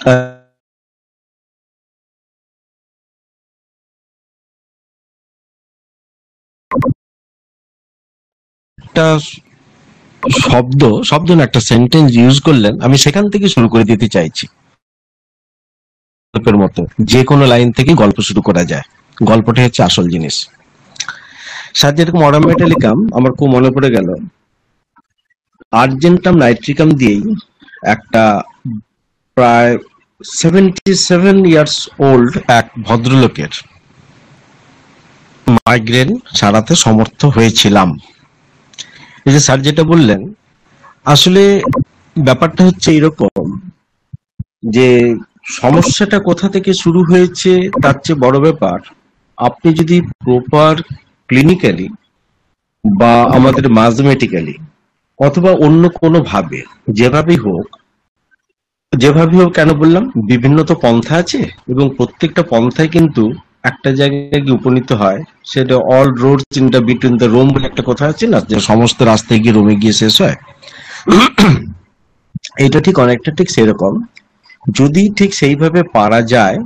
একটা শব্দ শব্দ না একটা সেন্টেন্স ইউজ করলেন, আমি সেখান থেকে শুরু করে দিতে চাইছি। গল্পের মতো যে কোনো লাইন থেকে গল্প শুরু করা যায়, গল্পটা হচ্ছে আসল জিনিস। স্যার যেরকম অরামেটালিকাম আমার খুব মনে পড়ে গেল, আর্জেন্টাম নাইট্রিকাম দিয়েই একটা প্রায় 77 ইয়ার্স ওল্ড এক ভদ্রলোকের মাইগ্রেন সারাতে সমর্থ হয়েছিলাম। এই যে স্যার যেটা বললেন, আসলে ব্যাপারটা হচ্ছে এরকম যে সমস্যাটা কোথা থেকে শুরু হয়েছে তার চেয়ে বড় ব্যাপার, আপনি যদি প্রপার ক্লিনিক্যালি বা আমাদের ম্যাথমেটিক্যালি অথবা অন্য কোনো ভাবে যেভাবেই হোক, কেন বললাম বিভিন্ন তো পন্থা আছে, এবং প্রত্যেকটা পন্থায় কিন্তু একটা জায়গায় গিয়ে উপনীত হয়, সেটা all roads in the between the Rome বলে একটা কথা আছে না, যে সমস্ত রাস্তায় গিয়ে রোমে গিয়ে শেষ হয়। এটা ঠিক অনেকটা ঠিক সেরকম, যদি ঠিক সেইভাবে পারা যায়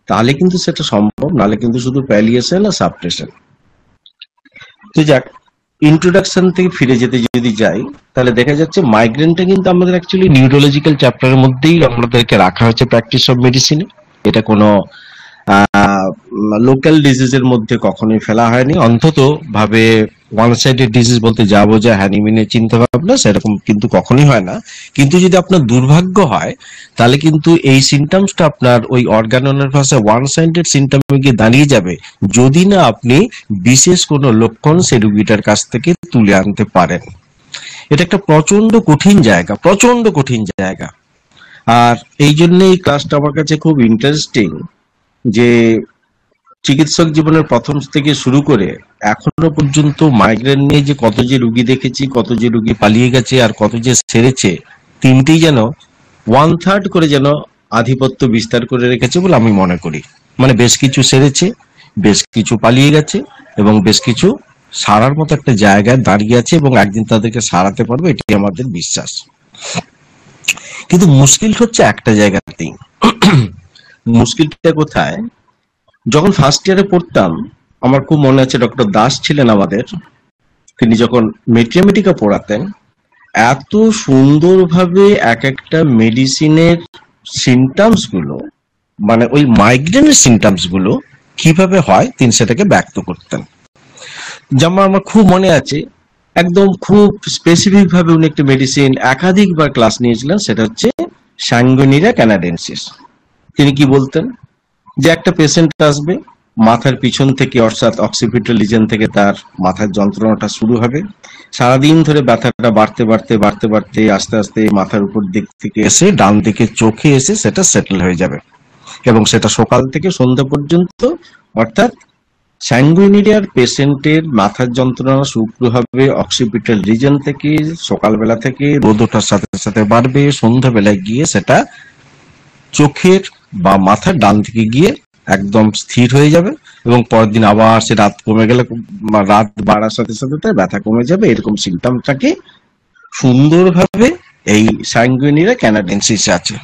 তাহলে কিন্তু সেটা সম্ভব, নাহলে কিন্তু শুধু প্যালিয়েশন আর সাপ্রেশন। তো যাক, ইন্ট্রোডাকশন থেকে ফিরে যেতে যদি যাই, তাহলে দেখা যাচ্ছে মাইগ্রেনটা কিন্তু আমাদের অ্যাকচুয়ালি নিউরোলজিক্যাল চ্যাপ্টারের মধ্যেই আমাদেরকে রাখা হয়েছে প্র্যাকটিস অফ মেডিসিনে। এটা কোনো লোকাল ডিজিজের মধ্যে কখনোই ফেলা হয়নি, অন্তত ভাবে ওয়ান সাইডেড ডিজিজ বলতে যা বোঝায় হ্যানিমিনের চিন্তা ভাবনা সেরকম কিন্তু কখনোই হয় না। কিন্তু যদি আপনার দুর্ভাগ্য হয় তাহলে কিন্তু এই সিমটমসটা আপনার ওই অর্গানের ভাষায় ওয়ান সাইডেড সিমটমে গিয়ে দাঁড়িয়ে যাবে, যদি না আপনি বিশেষ কোনো লক্ষণ সেই রুগীটার কাছ থেকে তুলে আনতে পারেন। এটা একটা প্রচন্ড কঠিন জায়গা, প্রচন্ড কঠিন জায়গা। আর এই জন্য এই ক্লাসটা আমার কাছে খুব ইন্টারেস্টিং, যে চিকিৎসক জীবনের প্রথম থেকে শুরু করে এখনো পর্যন্ত মাইগ্রেন নিয়ে যে কত যে রুগী দেখেছি, কত যে রুগী পালিয়ে গেছে আর কত যে সেরেছে, তিনটেই যেন 1/3 করে যেন আধিপত্য বিস্তার করে রেখেছে বলে আমি মনে করি। মানে বেশ কিছু সেরেছে, বেশ কিছু পালিয়ে গেছে, এবং বেশ কিছু সারার মতো একটা জায়গায় দাঁড়িয়ে আছে, এবং একদিন তাদেরকে সারাতে পারবে, এটি আমাদের বিশ্বাস। কিন্তু মুশকিল হচ্ছে একটা জায়গাতেই। মুশকিলটা কোথায়? যখন ফার্স্ট ইয়ারে পড়তাম, আমার খুব মনে আছে ডক্টর দাস ছিলেন আমাদের, তিনি যখন মেট্রিয়ামেটিকা পড়াতেন, এত সুন্দরভাবে এক একটা মেডিসিনের সিমটমস গুলো, মানে ওই মাইগ্রেনের সিমটমস গুলো কিভাবে হয় তিনি সেটাকে ব্যক্ত করতেন। যেমন আমার খুব মনে আছে, একদম খুব স্পেসিফিক ভাবে উনি একটা মেডিসিন একাধিকবার ক্লাস নিয়েছিলেন, সেটা হচ্ছে স্যাঙ্গুইনিরিয়া ক্যানাডেন্সিস। তিনি কি বলতেন, যে একটা পেশেন্ট আসবে, মাথার পিছন থেকে অর্থাৎ অক্সিপিটাল রিজন থেকে তার মাথার যন্ত্রণাটা শুরু হবে, সারাদিন ধরে ব্যথাটা বাড়তে বাড়তে বাড়তে বাড়তে আস্তে আস্তে মাথার উপর দিক থেকে এসে ডান দিকে চোখে এসে সেটা সেটেল হয়ে যাবে, এবং সেটা সকাল থেকে সন্ধ্যা পর্যন্ত, অর্থাৎ স্যাঙ্গুইনিরিয়ার পেশেন্টের মাথার যন্ত্রণা শুরু হবে অক্সিপিটাল রিজন থেকে, সকালবেলা থেকে রোদ ওঠার সাথে সাথে বাড়বে, সন্ধ্যাবেলায় গিয়ে সেটা চোখের বা মাথার ডান দিকে গিয়ে একদম স্থির হয়ে যাবে, এবং পরের দিন আবার সে রাত কমে গেলে, রাত বাড়ার সাথে সাথে তার ব্যথা কমে যাবে। এরকম সিমটমটাকে সুন্দরভাবে এই স্যাঙ্গুইনিরিয়া ক্যানাডেন্সিস আছে।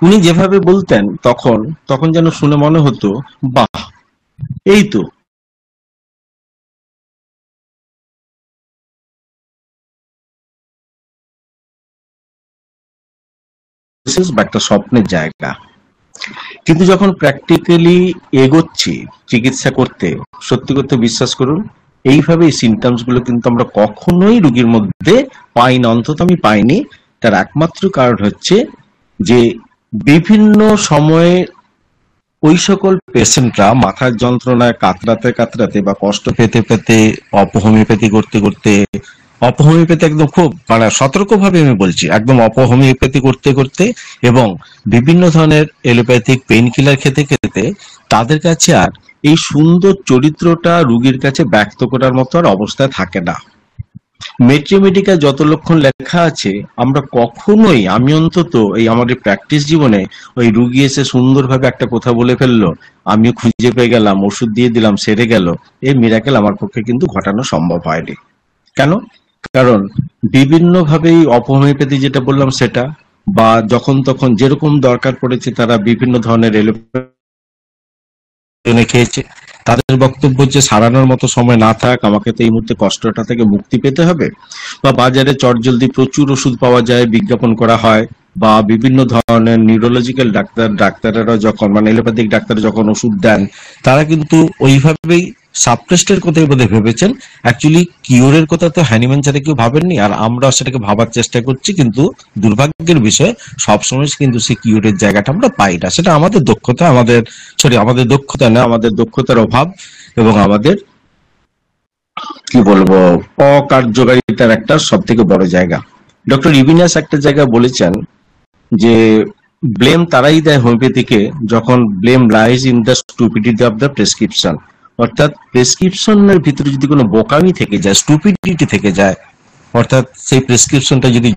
উনি যেভাবে বলতেন তখন তখন যেন শুনে মনে হতো, বাহ, এই তো বা একটা স্বপ্নের জায়গা। কিন্তু যখন প্র্যাকটিক্যালি এগোচ্ছি চিকিৎসা করতে, সত্যি করতে বিশ্বাস করুন, এইভাবে এই সিমটমস গুলো কিন্তু আমরা কখনোই রোগীর মধ্যে পাই না, অন্তত আমি পাইনি। তার একমাত্র কারণ হচ্ছে যে বিভিন্ন সময়ে ওই সকল পেশেন্টরা মাথার যন্ত্রণায় কাতরাতে কাতরাতে বা কষ্ট পেতে পেতে, অপহোমিওপ্যাথি করতে করতে, অপহোমিওপ্যাথি একদম খুব মানে সতর্কভাবে আমি বলছি, একদম অপহোমিওপ্যাথি করতে করতে এবং বিভিন্ন ধরনের এলোপ্যাথিক পেইন কিলার খেতে খেতে তাদের কাছে আর এই সুন্দর চরিত্রটা রুগীর কাছে ব্যক্ত করার মতো আর অবস্থায় থাকে না। মেট্রিওমেডিকা যত লক্ষণ লেখা আছে, আমরা কখনোই, আমি অন্তত এই আমাদের প্র্যাকটিস জীবনে, ওই রুগী এসে সুন্দরভাবে একটা কথা বলে ফেললো, আমিও খুঁজে পেয়ে গেলাম, ওষুধ দিয়ে দিলাম, সেরে গেল, এই মিরাকেল আমার পক্ষে কিন্তু ঘটানো সম্ভব হয়নি। কেন? কারণ বিভিন্ন ভাবেই অপহোমিওপ্যাথি যেটা বললাম সেটা, বা যখন তখন যেরকম দরকার পড়েছে তারা বিভিন্ন ধরনের এনে খেয়েছে। তাদের বক্তব্য যে সারানোর মতো সময় না থাক, আমাকে তো এই মুহূর্তে কষ্টটা থেকে মুক্তি পেতে হবে। বা বাজারে চটজলদি প্রচুর ওষুধ পাওয়া যায়, বিজ্ঞাপন করা হয়, বা বিভিন্ন ধরনের নিউরোলজিক্যাল ডাক্তারেরা যখন মানে এলোপ্যাথিক ডাক্তার যখন ওষুধ দেন, তারা কিন্তু ওইভাবেই সাবটেস্টের কথাই বোধহয় ভেবেছেন। অ্যাকচুয়ালি কিওরের কথা তো হ্যানিম্যান ছাড়া কেউ ভাবেননি, আর আমরা সেটাকে ভাবার চেষ্টা করছি, কিন্তু দুর্ভাগ্যের বিষয় সবসময় কিন্তু সেই কিওরের জায়গাটা আমরা পাই না। সেটা আমাদের দক্ষতা, আমাদের দক্ষতা না, আমাদের দক্ষতার অভাব এবং আমাদের কি বলবো অকার্যকারিতার একটা সব থেকে বড় জায়গা। ডক্টর ইবিনাস একটা জায়গায় বলেছেন যে ব্লেম তারাই দেয় হোমিওপ্যাথিকে যখন blame lies in the stupidity of the prescription. অর্থাৎ প্রেসক্রিপশনের ভিতরে যদি কোনো বোকামি থেকে যায়, স্টুপিডিটি থেকে যায়, অর্থাৎ সেই প্রেসক্রিপশনটা যদি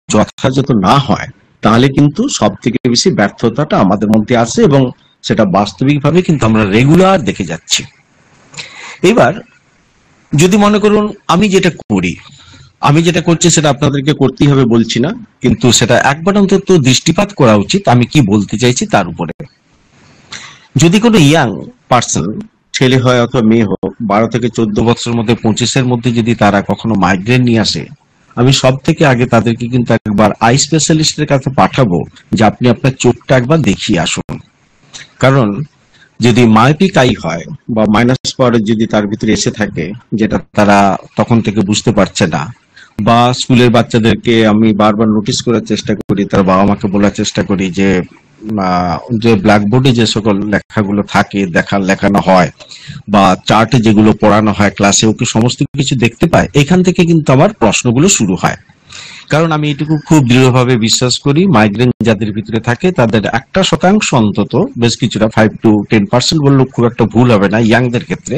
যথাযথ না হয়, তাহলে কিন্তু সব থেকে বেশি ব্যর্থতাটা আমাদের মধ্যে আসে, এবং সেটা বাস্তবিকভাবে কিন্তু আমরা রেগুলার দেখে যাচ্ছি। এবার যদি মনে করুন আমি যেটা করছি সেটা আপনাদেরকে করতেই হবে বলছি না, কিন্তু সেটা একবার অন্তত দৃষ্টিপাত করা উচিত আমি কি বলতে চাইছি তার উপরে। যদি কোনো ইয়াং পার্সন, ছেলে হয় অথবা মেয়ে হোক, 12 থেকে 14 বছরের মধ্যে 25-এর মধ্যে যদি তারা কখনো মাইগ্রেন নিয়ে আসে, আমি সব থেকে আগে তাদেরকে কিন্তু একবার আই স্পেশালিস্টের কাছে পাঠাবো যে আপনি আপনার চোখটা একবার দেখিয়ে আসুন। কারণ যদি মায়োপিক আই হয় বা মাইনাস পাওয়ারের যদি তার ভিতরে এসে থাকে, যেটা তারা তখন থেকে বুঝতে পারছে না, বা স্কুলের বাচ্চাদেরকে আমি বারবার নোটিস করার চেষ্টা করি, তার বাবা মাকে বলার চেষ্টা করি যে যে ব্ল্যাকবোর্ডে যে সকল লেখাগুলো থাকে লেখানো হয় বা চার্টে যেগুলো পড়ানো হয় ক্লাসে, ওকে সমস্ত কিছু দেখতে পায়, এখান থেকে কিন্তু আমার প্রশ্নগুলো শুরু হয়। কারণ আমি এটুকু খুব দৃঢ়ভাবে বিশ্বাস করি, মাইগ্রেন যাদের ভিতরে থাকে তাদের 1% অন্তত, বেশ কিছুটা 5 to 10% বললেও খুব একটা ভুল হবে না, ইয়াংদের ক্ষেত্রে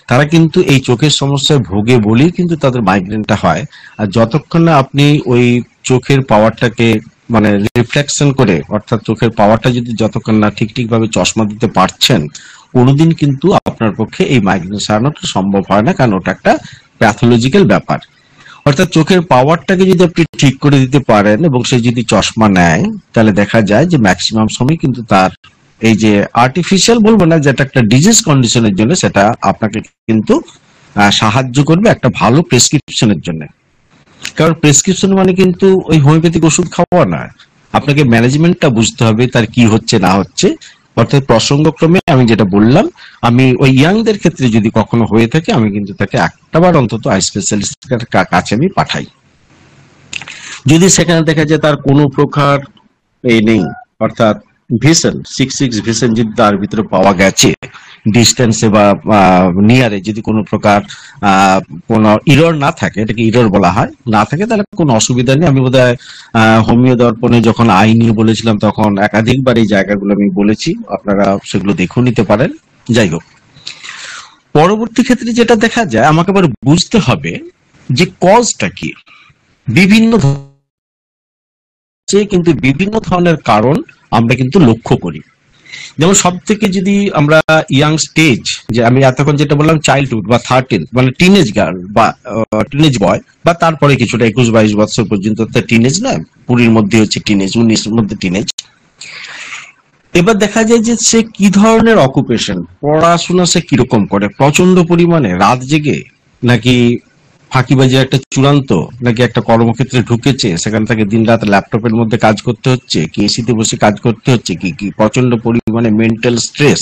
তারা কিন্তু এই চোখের সমস্যায় ভোগে বলেই কিন্তু তাদের মাইগ্রেনটা হয়। আর যতক্ষণ না আপনি ওই চোখের পাওয়ারটাকে মানে রিফ্লেকশন করে, অর্থাৎ চোখের পাওয়ারটা যদি যতক্ষণ না ঠিক ভাবে চশমা দিতে পারছেন, কোনোদিন কিন্তু আপনার পক্ষে এই মাইগ্রেন সারানোটা সম্ভব হয় না, কারণ ওটা একটা প্যাথোলজিক্যাল ব্যাপার। অর্থাৎ চোখের পাওয়ারটাকে যদি আপনি ঠিক করে দিতে পারেন এবং সে যদি চশমা নেয়, তাহলে দেখা যায় যে ম্যাক্সিমাম সময় কিন্তু তার এই যে আর্টিফিশিয়াল বলবো না, যেটা একটা ডিজিজ কন্ডিশনের জন্য, সেটা আপনাকে কিন্তু সাহায্য করবে একটা ভালো প্রেসক্রিপশনের জন্য। কারণ প্রেসক্রিপশন মানে কিন্তু ওই হোমিওপ্যাথিক ওষুধ খাওয়া না, আপনাকে ম্যানেজমেন্টটা বুঝতে হবে তার কি হচ্ছে না হচ্ছে। অর্থাৎ প্রসঙ্গক্রমে আমি যেটা বললাম, আমি ওই ইয়াংদের ক্ষেত্রে যদি কখনো হয়ে থাকে, আমি কিন্তু তাকে একটাবার অন্তত আই স্পেশালিস্টের কাছে আমি পাঠাই। যদি সেখানে দেখা যায় তার কোনো প্রকার এই নেই, অর্থাৎ ভিশন 6 ভিশন যদি তার ভিতরে পাওয়া গেছে, ডিস্টেন্সে বা নিয়ারে যদি কোনো প্রকার কোনো ইরর না থাকে, এটাকে ইরর বলা হয়, না থাকে, তাহলে কোনো অসুবিধা নেই। আমি বোধহয় হোমিও দর্পণে যখন আই নিয়ে বলেছিলাম তখন একাধিকবার এই জায়গাগুলো আমি বলেছি, আপনারা সেগুলো দেখে নিতে পারেন। যাই হোক, পরবর্তী ক্ষেত্রে যেটা দেখা যায়, আমাকে আবার বুঝতে হবে যে কজটা কি। বিভিন্ন কিন্তু বিভিন্ন ধরনের কারণ আমরা কিন্তু লক্ষ্য করি। যেমন সব থেকে যদি আমরা ইয়াং স্টেজ, যে আমি এতক্ষণ যেটা বললাম চাইল্ডহুড বা 13 মানে টিনেজ গার্ল বা টিনেজ বয়, বা তারপরে কিছুটা 21-22 বছর পর্যন্ত, টিনেজ নয়, 20-র মধ্যে হচ্ছে টিনেজ, 19-এর মধ্যে টিনেজ। এবার দেখা যায় যে সে কি ধরনের অকুপেশন, পড়াশোনা সে কিরকম করে, প্রচন্ড পরিমাণে রাত জেগে, নাকি ফাঁকিবাজি একটা চূড়ান্ত, নাকি একটা কর্মক্ষেত্রে ঢুকেছে সেখান থেকে দিন রাত ল্যাপটপের মধ্যে কাজ করতে হচ্ছে, কি এসিতে বসে কাজ করতে হচ্ছে, কি কি প্রচন্ড পরিমাণে মেন্টাল স্ট্রেস,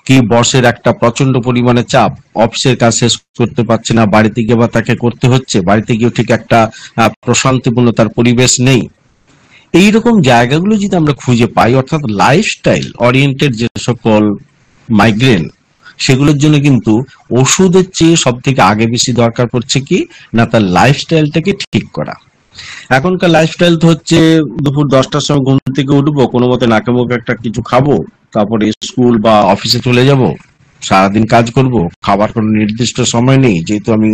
কি বসের একটা প্রচন্ড পরিমাণে চাপ, অফিসের কাজ শেষ করতে পারছে না, বাড়িতে গিয়ে বা তাকে করতে হচ্ছে, বাড়িতে গিয়েও ঠিক একটা প্রশান্তিপূর্ণ তার পরিবেশ নেই। এইরকম জায়গাগুলো যদি আমরা খুঁজে পাই, অর্থাৎ লাইফস্টাইল ওরিয়েন্টেড যে সকল মাইগ্রেন, সেগুলোর জন্য কিন্তু ওষুধের চেয়ে সব থেকে আগে বেশি দরকার পড়ছে কি না, তার লাইফস্টাইলটাকে ঠিক করা। এখনকার লাইফস্টাইল তো হচ্ছে দুপুর 10টার সময় ঘুম থেকে উঠবো, কোনো মতে নাকে মুখে একটা কিছু খাবো, তারপরে স্কুল বা অফিসে চলে যাব, সারাদিন কাজ করব, খাবার কোনো নির্দিষ্ট সময় নেই, যেহেতু আমি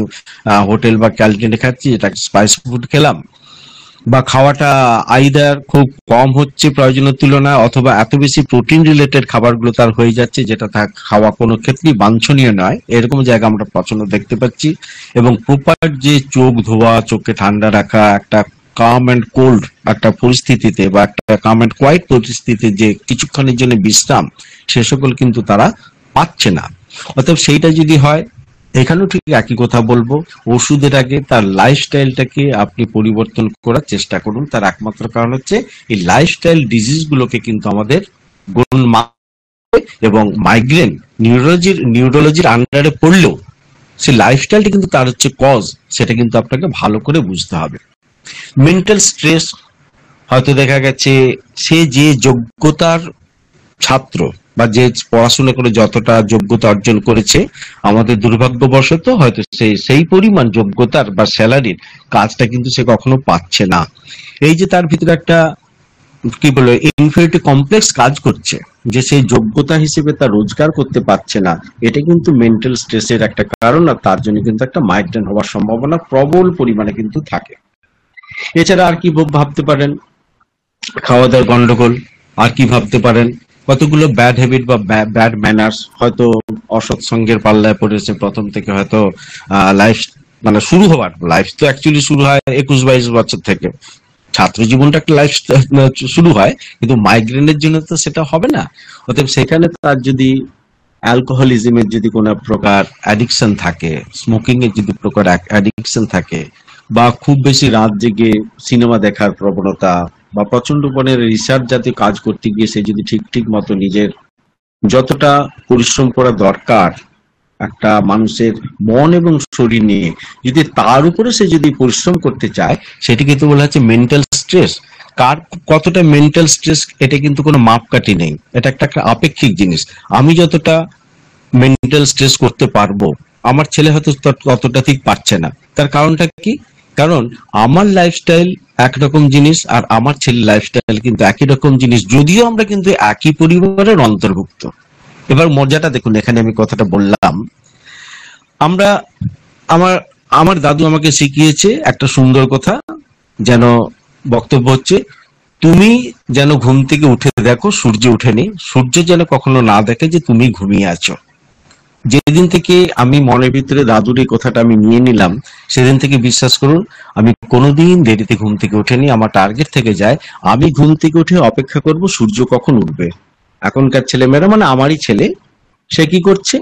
হোটেল বা ক্যান্টিনে খাচ্ছি, এটা স্পাইস ফুড খেলাম, বা খাওয়াটা আইদার খুব কম হচ্ছে প্রয়োজনের তুলনায়, অথবা এত বেশি প্রোটিন রিলেটেড খাবারগুলো তার হয়ে যাচ্ছে যেটা তার খাওয়া কোনো ক্ষেত্রেই বাঞ্ছনীয় নয়, এরকম জায়গা আমরা প্রচন্ড দেখতে পাচ্ছি। এবং প্রপার যে চোখ ধোয়া, চোখকে ঠান্ডা রাখা, একটা কাম অ্যান্ড কোল্ড একটা পরিস্থিতিতে বা একটা কাম অ্যান্ড কোয়াইট পরিস্থিতিতে যে কিছুক্ষণের জন্য বিশ্রাম, সে সকল কিন্তু তারা পাচ্ছে না। অতএব সেইটা যদি হয়, এখানেও ঠিক একই কথা বলবো, ওষুধের আগে তার লাইফস্টাইলটাকে আপনি পরিবর্তন করার চেষ্টা করুন। তার একমাত্র কারণ হচ্ছে এই লাইফস্টাইল ডিজিজ গুলোকে কিন্তু আমাদের এবং মাইগ্রেন নিউরোলজির আন্ডারে পড়লেও সে লাইফস্টাইলটা কিন্তু তার হচ্ছে কজ, সেটা কিন্তু আপনাকে ভালো করে বুঝতে হবে। মেন্টাল স্ট্রেস, হয়তো দেখা গেছে সে যে যোগ্যতার ছাত্র বা যে পড়াশোনা করে যতটা যোগ্যতা অর্জন করেছে, আমাদের দুর্ভাগ্যবশত হয়তো সেই পরিমাণ যোগ্যতার বা স্যালারির কাজটা কিন্তু সে কখনো পাচ্ছে না। এই যে তার ভিতরে একটা কি বলে ইনফিরিয়রিটি কমপ্লেক্স কাজ করছে, যে সেই যোগ্যতা হিসেবে তার রোজগার করতে পারছে না, এটা কিন্তু মেন্টাল স্ট্রেসের একটা কারণ। আর তার জন্য কিন্তু একটা মাইগ্রেন হওয়ার সম্ভাবনা প্রবল পরিমাণে কিন্তু থাকে। এছাড়া আর কি ভাবতে পারেন? খাওয়া দাওয়ার গন্ডগোল। আর কি ভাবতে পারেন? কতগুলো ব্যাড হ্যাবিট বা ব্যাড ম্যানার্স, হয়তো অসৎ সঙ্গের পাল্লায় পড়েছে প্রথম থেকে, হয়তো লাইফ মানে লাইফ তো অ্যাকচুয়ালি শুরু হয় 21-22 বছর থেকে। ছাত্র জীবনটা একটা লাইফ শুরু হয়, কিন্তু মাইগ্রেনের জন্য তো সেটা হবে না। অতএব সেখানে তার যদি অ্যালকোহলিজমের যদি কোনো প্রকার অ্যাডিকশন থাকে, স্মোকিং এর যদি প্রকার অ্যাডিকশন থাকে, বা খুব বেশি রাত জেগে সিনেমা দেখার প্রবণতা, বা প্রচন্ড পরিমাণে রিসার্চ জাতীয় কাজ করতে গিয়ে সে যদি ঠিক মতো নিজের যতটা পরিশ্রম করা দরকার একটা মানুষের মন এবং শরীর নিয়ে, যদি তার উপরে সে যদি পরিশ্রম করতে চায়, সেটি কিন্তু বলা হচ্ছে মেন্টাল স্ট্রেস। কার কতটা মেন্টাল স্ট্রেস, এটা কিন্তু কোনো মাপকাঠি নেই, এটা একটা আপেক্ষিক জিনিস। আমি যতটা মেন্টাল স্ট্রেস করতে পারবো, আমার ছেলে হয়তো ততটা ঠিক পারছে না। তার কারণটা কি? কারণ আমার লাইফস্টাইল একরকম জিনিস আর আমার ছেলের লাইফস্টাইল কিন্তু একই রকম জিনিস, যদিও আমরা কিন্তু একই পরিবারের অন্তর্ভুক্ত। এবার মজাটা দেখুন, এখানে আমি কথাটা বললাম, আমরা আমার আমার দাদু আমাকে শিখিয়েছে একটা সুন্দর কথা, যেন বক্তব্য হচ্ছে, তুমি যেন ঘুম থেকে উঠে দেখো সূর্য উঠেনি, সূর্য যেন কখনো না দেখে যে তুমি ঘুমিয়ে আছো। যেদিন থেকে আমি মনের ভিতরে দাদুর এই কথাটা আমি নিয়ে নিলাম, সেদিন থেকে বিশ্বাস করুন, আমি কোনোদিন দেরিতে ঘুম থেকে উঠেনি। আমার টার্গেট থেকে যায়, আমি ঘুম থেকে উঠে অপেক্ষা করব সূর্য কখন উঠবে। এখনকার ছেলেমেয়েরা, মানে আমারই ছেলে, সে কি করছে?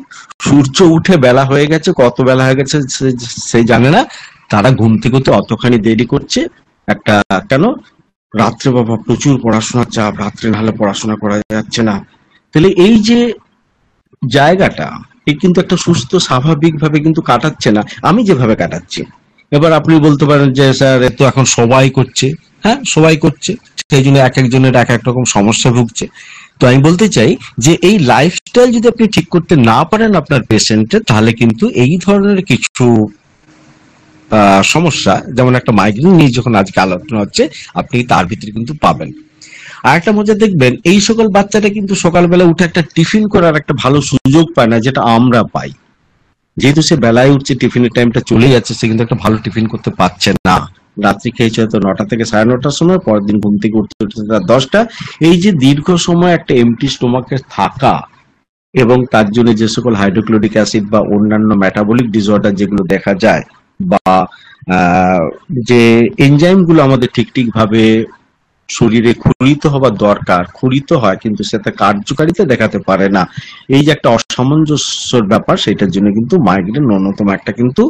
সূর্য উঠে বেলা হয়ে গেছে, কত বেলা হয়ে গেছে সে জানে না, তারা ঘুম থেকে উঠতে অতখানি দেরি করছে। একটা কেন? রাত্রে বাবা প্রচুর পড়াশোনার চাপ, রাত্রে নাহলে পড়াশোনা করা যাচ্ছে না। তাহলে এই যে জায়গাটা, এ কিন্তু একটা সুস্থ স্বাভাবিক ভাবে কিন্তু কাটাচ্ছে না, আমি যেভাবে কাটাচ্ছি। এবার আপনি বলতে পারেন যে স্যার এ তো এখন সবাই করছে। হ্যাঁ, সবাই করছে, সেই জন্য এক একজনের এক এক রকম সমস্যা ভুগছে। তো আমি বলতে চাই যে এই লাইফস্টাইল যদি আপনি ঠিক করতে না পারেন আপনার পেশেন্টের, তাহলে কিন্তু এই ধরনের কিছু সমস্যা, যেমন একটা মাইগ্রেন নিয়ে যখন আজকে আলোচনা হচ্ছে, আপনি তার ভিতরে কিন্তু পাবেন। আর একটা মজা দেখবেন, এই সকল বাচ্চাটা কিন্তু সকালবেলা উঠে একটা টিফিন করার একটা ভালো সুযোগ পায় না, যেটা আমরা পাই। যেহেতু সে বেলায় উঠছে, টিফিনের টাইমটা চলে যাচ্ছে, সে কিন্তু একটা ভালো টিফিন করতে পারছে না। রাত্রি খেয়েছে হয়তো 9টা থেকে 9:30টার সময়, পরের দিন ঘুম থেকে উঠতে উঠতে রাত 10টা। এই যে দীর্ঘ সময় একটা এমটি স্টোমাকে থাকা, এবং তার জন্য যে সকল হাইড্রোক্লোরিক অ্যাসিড বা অন্যান্য মেটাবলিক ডিসঅর্ডার যেগুলো দেখা যায়, বা যে এনজাইম গুলো আমাদের ঠিক ভাবে শরীরে ক্ষরিত হবার দরকার, ক্ষরিত হয় কিন্তু সেটা কার্যকারিতা দেখাতে পারে না, এই যে একটা অসামঞ্জস্যর ব্যাপার, সেটার জন্য কিন্তু মাইগ্রেন অন্যতম একটা কিন্তু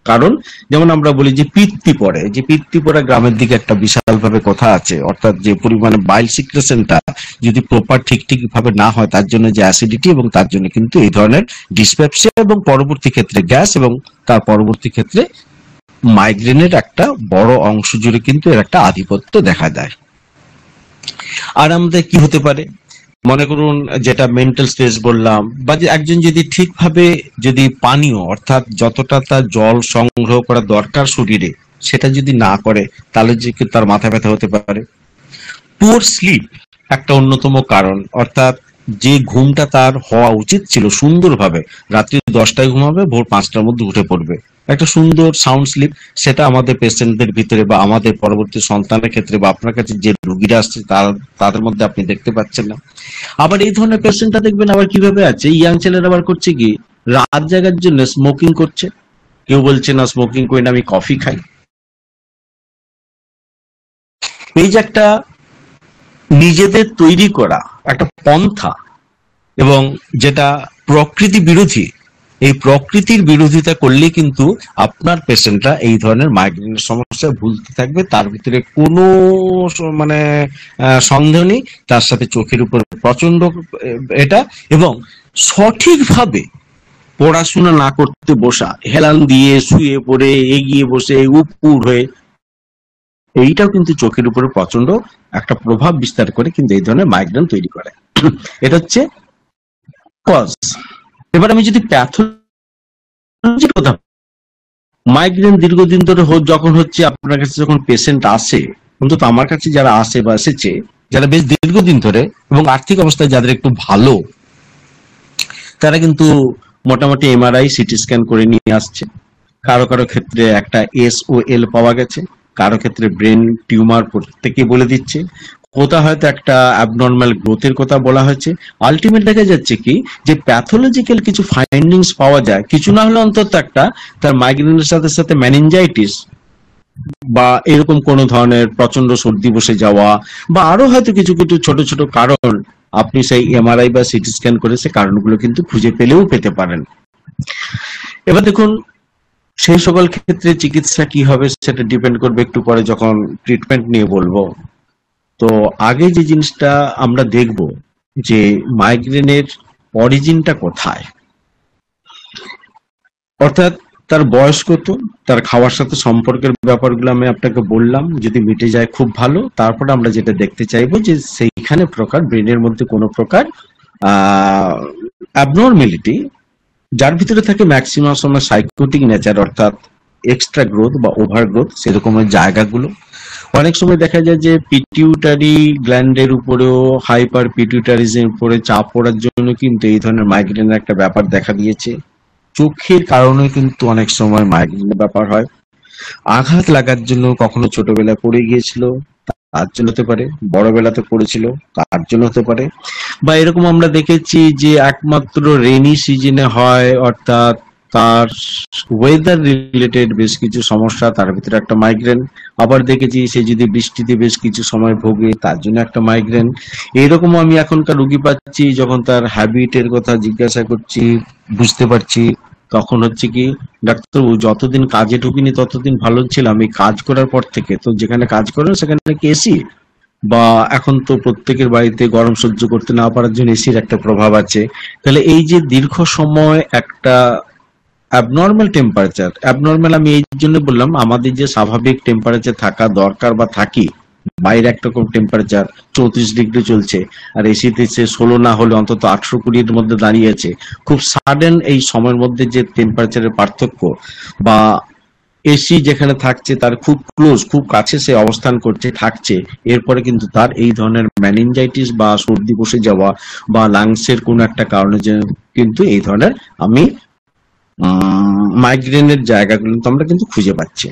কারণ। যেমন আমরা বলি যে পিত্তি পড়ে, যে পিত্তি পড়া গ্রামের দিকে একটা বিশাল ভাবে কথা আছে, অর্থাৎ যে পরিমাণে বাইল সিক্রেশনটা যদি প্রপার ঠিক ভাবে না হয়, তার জন্য যে অ্যাসিডিটি, এবং তার জন্য কিন্তু এই ধরনের ডিসপেপসিয়া, এবং পরবর্তী ক্ষেত্রে গ্যাস, এবং তার পরবর্তী ক্ষেত্রে মাইগ্রেনের একটা বড় অংশ জুড়ে কিন্তু এর একটা আধিপত্য দেখা দেয়। আর আমাদের কি হতে পারে? মনে করুন যেটা মেন্টাল স্ট্রেস বললাম, বা যে একজন যদি ঠিকভাবে যদি পানীয়, অর্থাৎ যতটা তার জল সংগ্রহ করা দরকার শরীরে, সেটা যদি না করে, তাহলে যে তার মাথা ব্যথা হতে পারে। পুয়ার স্লিপ একটা অন্যতম কারণ, অর্থাৎ যে ঘুমটা তার হওয়া উচিত ছিল সুন্দরভাবে, রাত্রি 10টায় ঘুমাবে, ভোর 5টার মধ্যে উঠে পড়বে, একটা সুন্দর সাউন্ড স্লিপ, সেটা আমাদের পেশেন্টদের ভিতরে বা আমাদের পরবর্তী সন্তানের ক্ষেত্রে বা আপনার কাছে যে রোগীরা আসছে তাদের মধ্যে আপনি দেখতে পাচ্ছেন না। আবার এই ধরনের পেশেন্টটা দেখবেন আবার কিভাবে আছে, ইয়াং ছেলেরা আবার করছে কি, রাত জাগার জন্য স্মোকিং করছে। কেউ বলছে না স্মোকিং করি না, আমি কফি খাই। এই যে একটা নিজেদের তৈরি করা একটা পন্থা, এবং যেটা প্রকৃতি বিরোধী, এই প্রকৃতির বিরোধিতা করলে কিন্তু আপনার পেশেন্টরা এই ধরনের মাইগ্রেনের সমস্যায় ভুলতে থাকবে। তার ভিতরে কোনো মানে সন্দেহ নেই। তার সাথে চোখের উপর প্রচন্ড এটা, এবং সঠিকভাবে পড়াশোনা না করতে বসা, হেলান দিয়ে শুয়ে পড়ে এগিয়ে বসে উপুর হয়ে, এইটাও কিন্তু চোখের উপরে প্রচন্ড একটা প্রভাব বিস্তার করে, কিন্তু এই ধরনের মাইগ্রেন তৈরি করে। এটা হচ্ছে কজ। এবার আমি যদি প্যাথোলজির কথা, মাইগ্রেন দীর্ঘদিন ধরে যখন হচ্ছে আপনার কাছে, যখন পেশেন্ট আসে, অন্তত আমার কাছে যারা আসে বা এসেছে, যারা বেশ দীর্ঘদিন ধরে এবং আর্থিক অবস্থায় যাদের একটু ভালো, তারা কিন্তু মোটামুটি এমআরআই সিটি স্ক্যান করে নিয়ে আসছে। কারো কারো ক্ষেত্রে একটা SOL পাওয়া গেছে, কারো ক্ষেত্রে ব্রেন টিউমার প্রত্যেকে বলে দিচ্ছে, কোথা হয়তো একটা অ্যাবনর্মাল গ্রোথের কথা বলা হয়েছে। আলটিমেট দেখা যাচ্ছে কি, যে প্যাথোলজিক্যাল কিছু ফাইন্ডিংস পাওয়া যায়, কিছু না হলে অন্তত একটা তার মাইগ্রেনের সাথে সাথে মেনিনজাইটিস বা এরকম কোন ধরনের প্রচন্ড সর্দি বসে যাওয়া, বা আরো হয়তো কিছু কিছু ছোট ছোট কারণ আপনি সেই এমআরআই বা সিটি স্ক্যান করে সে কারণগুলো কিন্তু খুঁজে পেলেও পেতে পারেন। এবার দেখুন, সেই সকল ক্ষেত্রে চিকিৎসা কি হবে সেটা ডিপেন্ড করবে একটু পরে যখন ট্রিটমেন্ট নিয়ে বলবো। তো আগে যে জিনিসটা আমরা দেখব, যে মাইগ্রেনের অরিজিনটা কোথায়, অর্থাৎ তার বয়স কত, তার খাওয়ার সাথে সম্পর্কের ব্যাপারগুলো আমি আপনাকে বললাম। যদি মিটে যায় খুব ভালো। তারপরে আমরা যেটা দেখতে চাইবো, যে সেইখানে প্রকার ব্রেনের মধ্যে কোনো প্রকার অ্যাবনর্মালিটি, যার ভিতরে থাকে ম্যাক্সিমাম সময় সাইকোটিক নেচার, অর্থাৎ এক্সট্রা গ্রোথ বা ওভার গ্রোথ, সেরকমের জায়গাগুলো। অনেক সময় দেখা যায় যে পিটিউটারি গ্ল্যান্ডের উপরেও, হাইপার পিটিউটারিজমের উপরে চাপ পড়ার জন্য কিন্তু এই ধরনের মাইগ্রেনের একটা ব্যাপার দেখা দিয়েছে। চোখের কারণে কিন্তু অনেক সময় মাইগ্রেনের ব্যাপার হয়। আঘাত লাগার জন্য কখনো ছোটবেলায় পড়ে গিয়েছিল, তার জন্য হতে পারে, বড়বেলাতে পড়েছিল তার জন্য হতে পারে, বা এরকম আমরা দেখেছি যে একমাত্র রেনি সিজনে হয়, অর্থাৎ তার ওয়েদার রিলেটেড বেশ কিছু সমস্যা, তার ভিতরে একটা মাইগ্রেন। আবার দেখেছি সে যদি বৃষ্টিতে বেশ কিছু সময় ভোগে, তার জন্য একটা মাইগ্রেন। এরকম আমি এখনকার রুগী পাচ্ছি, যখন তার হ্যাবিটের কথা জিজ্ঞাসা করছি, বুঝতে পারছি তখন হচ্ছে কি, ডাক্তারবাবু যতদিন কাজে ঢুকিনি ততদিন ভালো ছিলাম, এই কাজ করার পর থেকে তো যেখানে কাজ করেন সেখানে কি এসি, বা এখন তো প্রত্যেকের বাড়িতে গরম সহ্য করতে না পারার জন্য এসির একটা প্রভাব আছে। তাহলে এই যে দীর্ঘ সময় একটা অ্যাবনর্মাল টেম্পারেচার, অ্যাবনর্মাল আমি এই জন্য বললাম, আমাদের যে স্বাভাবিক টেম্পারেচার থাকা দরকার বা থাকি, বাইরে একটা টেম্পারেচার 34 ডিগ্রি চলছে, আর এসিতে সে 16 না হলে অন্তত 18-20-এর মধ্যে দাঁড়িয়ে আছে। খুব সাডেন এই সময়ের মধ্যে যে টেম্পারেচারের পার্থক্য, বা এসি যেখানে থাকছে তার খুব ক্লোজ, খুব কাছে সে অবস্থান করছে, থাকছে, এরপরে কিন্তু তার এই ধরনের মেনিনজাইটিস বা সর্দি বসে যাওয়া বা লাংসের কোনো একটা কারণে যে কিন্তু এই ধরনের আমি মাইগ্রেনের জায়গাগুলো তো আমরা কিন্তু খুঁজে পাচ্ছি।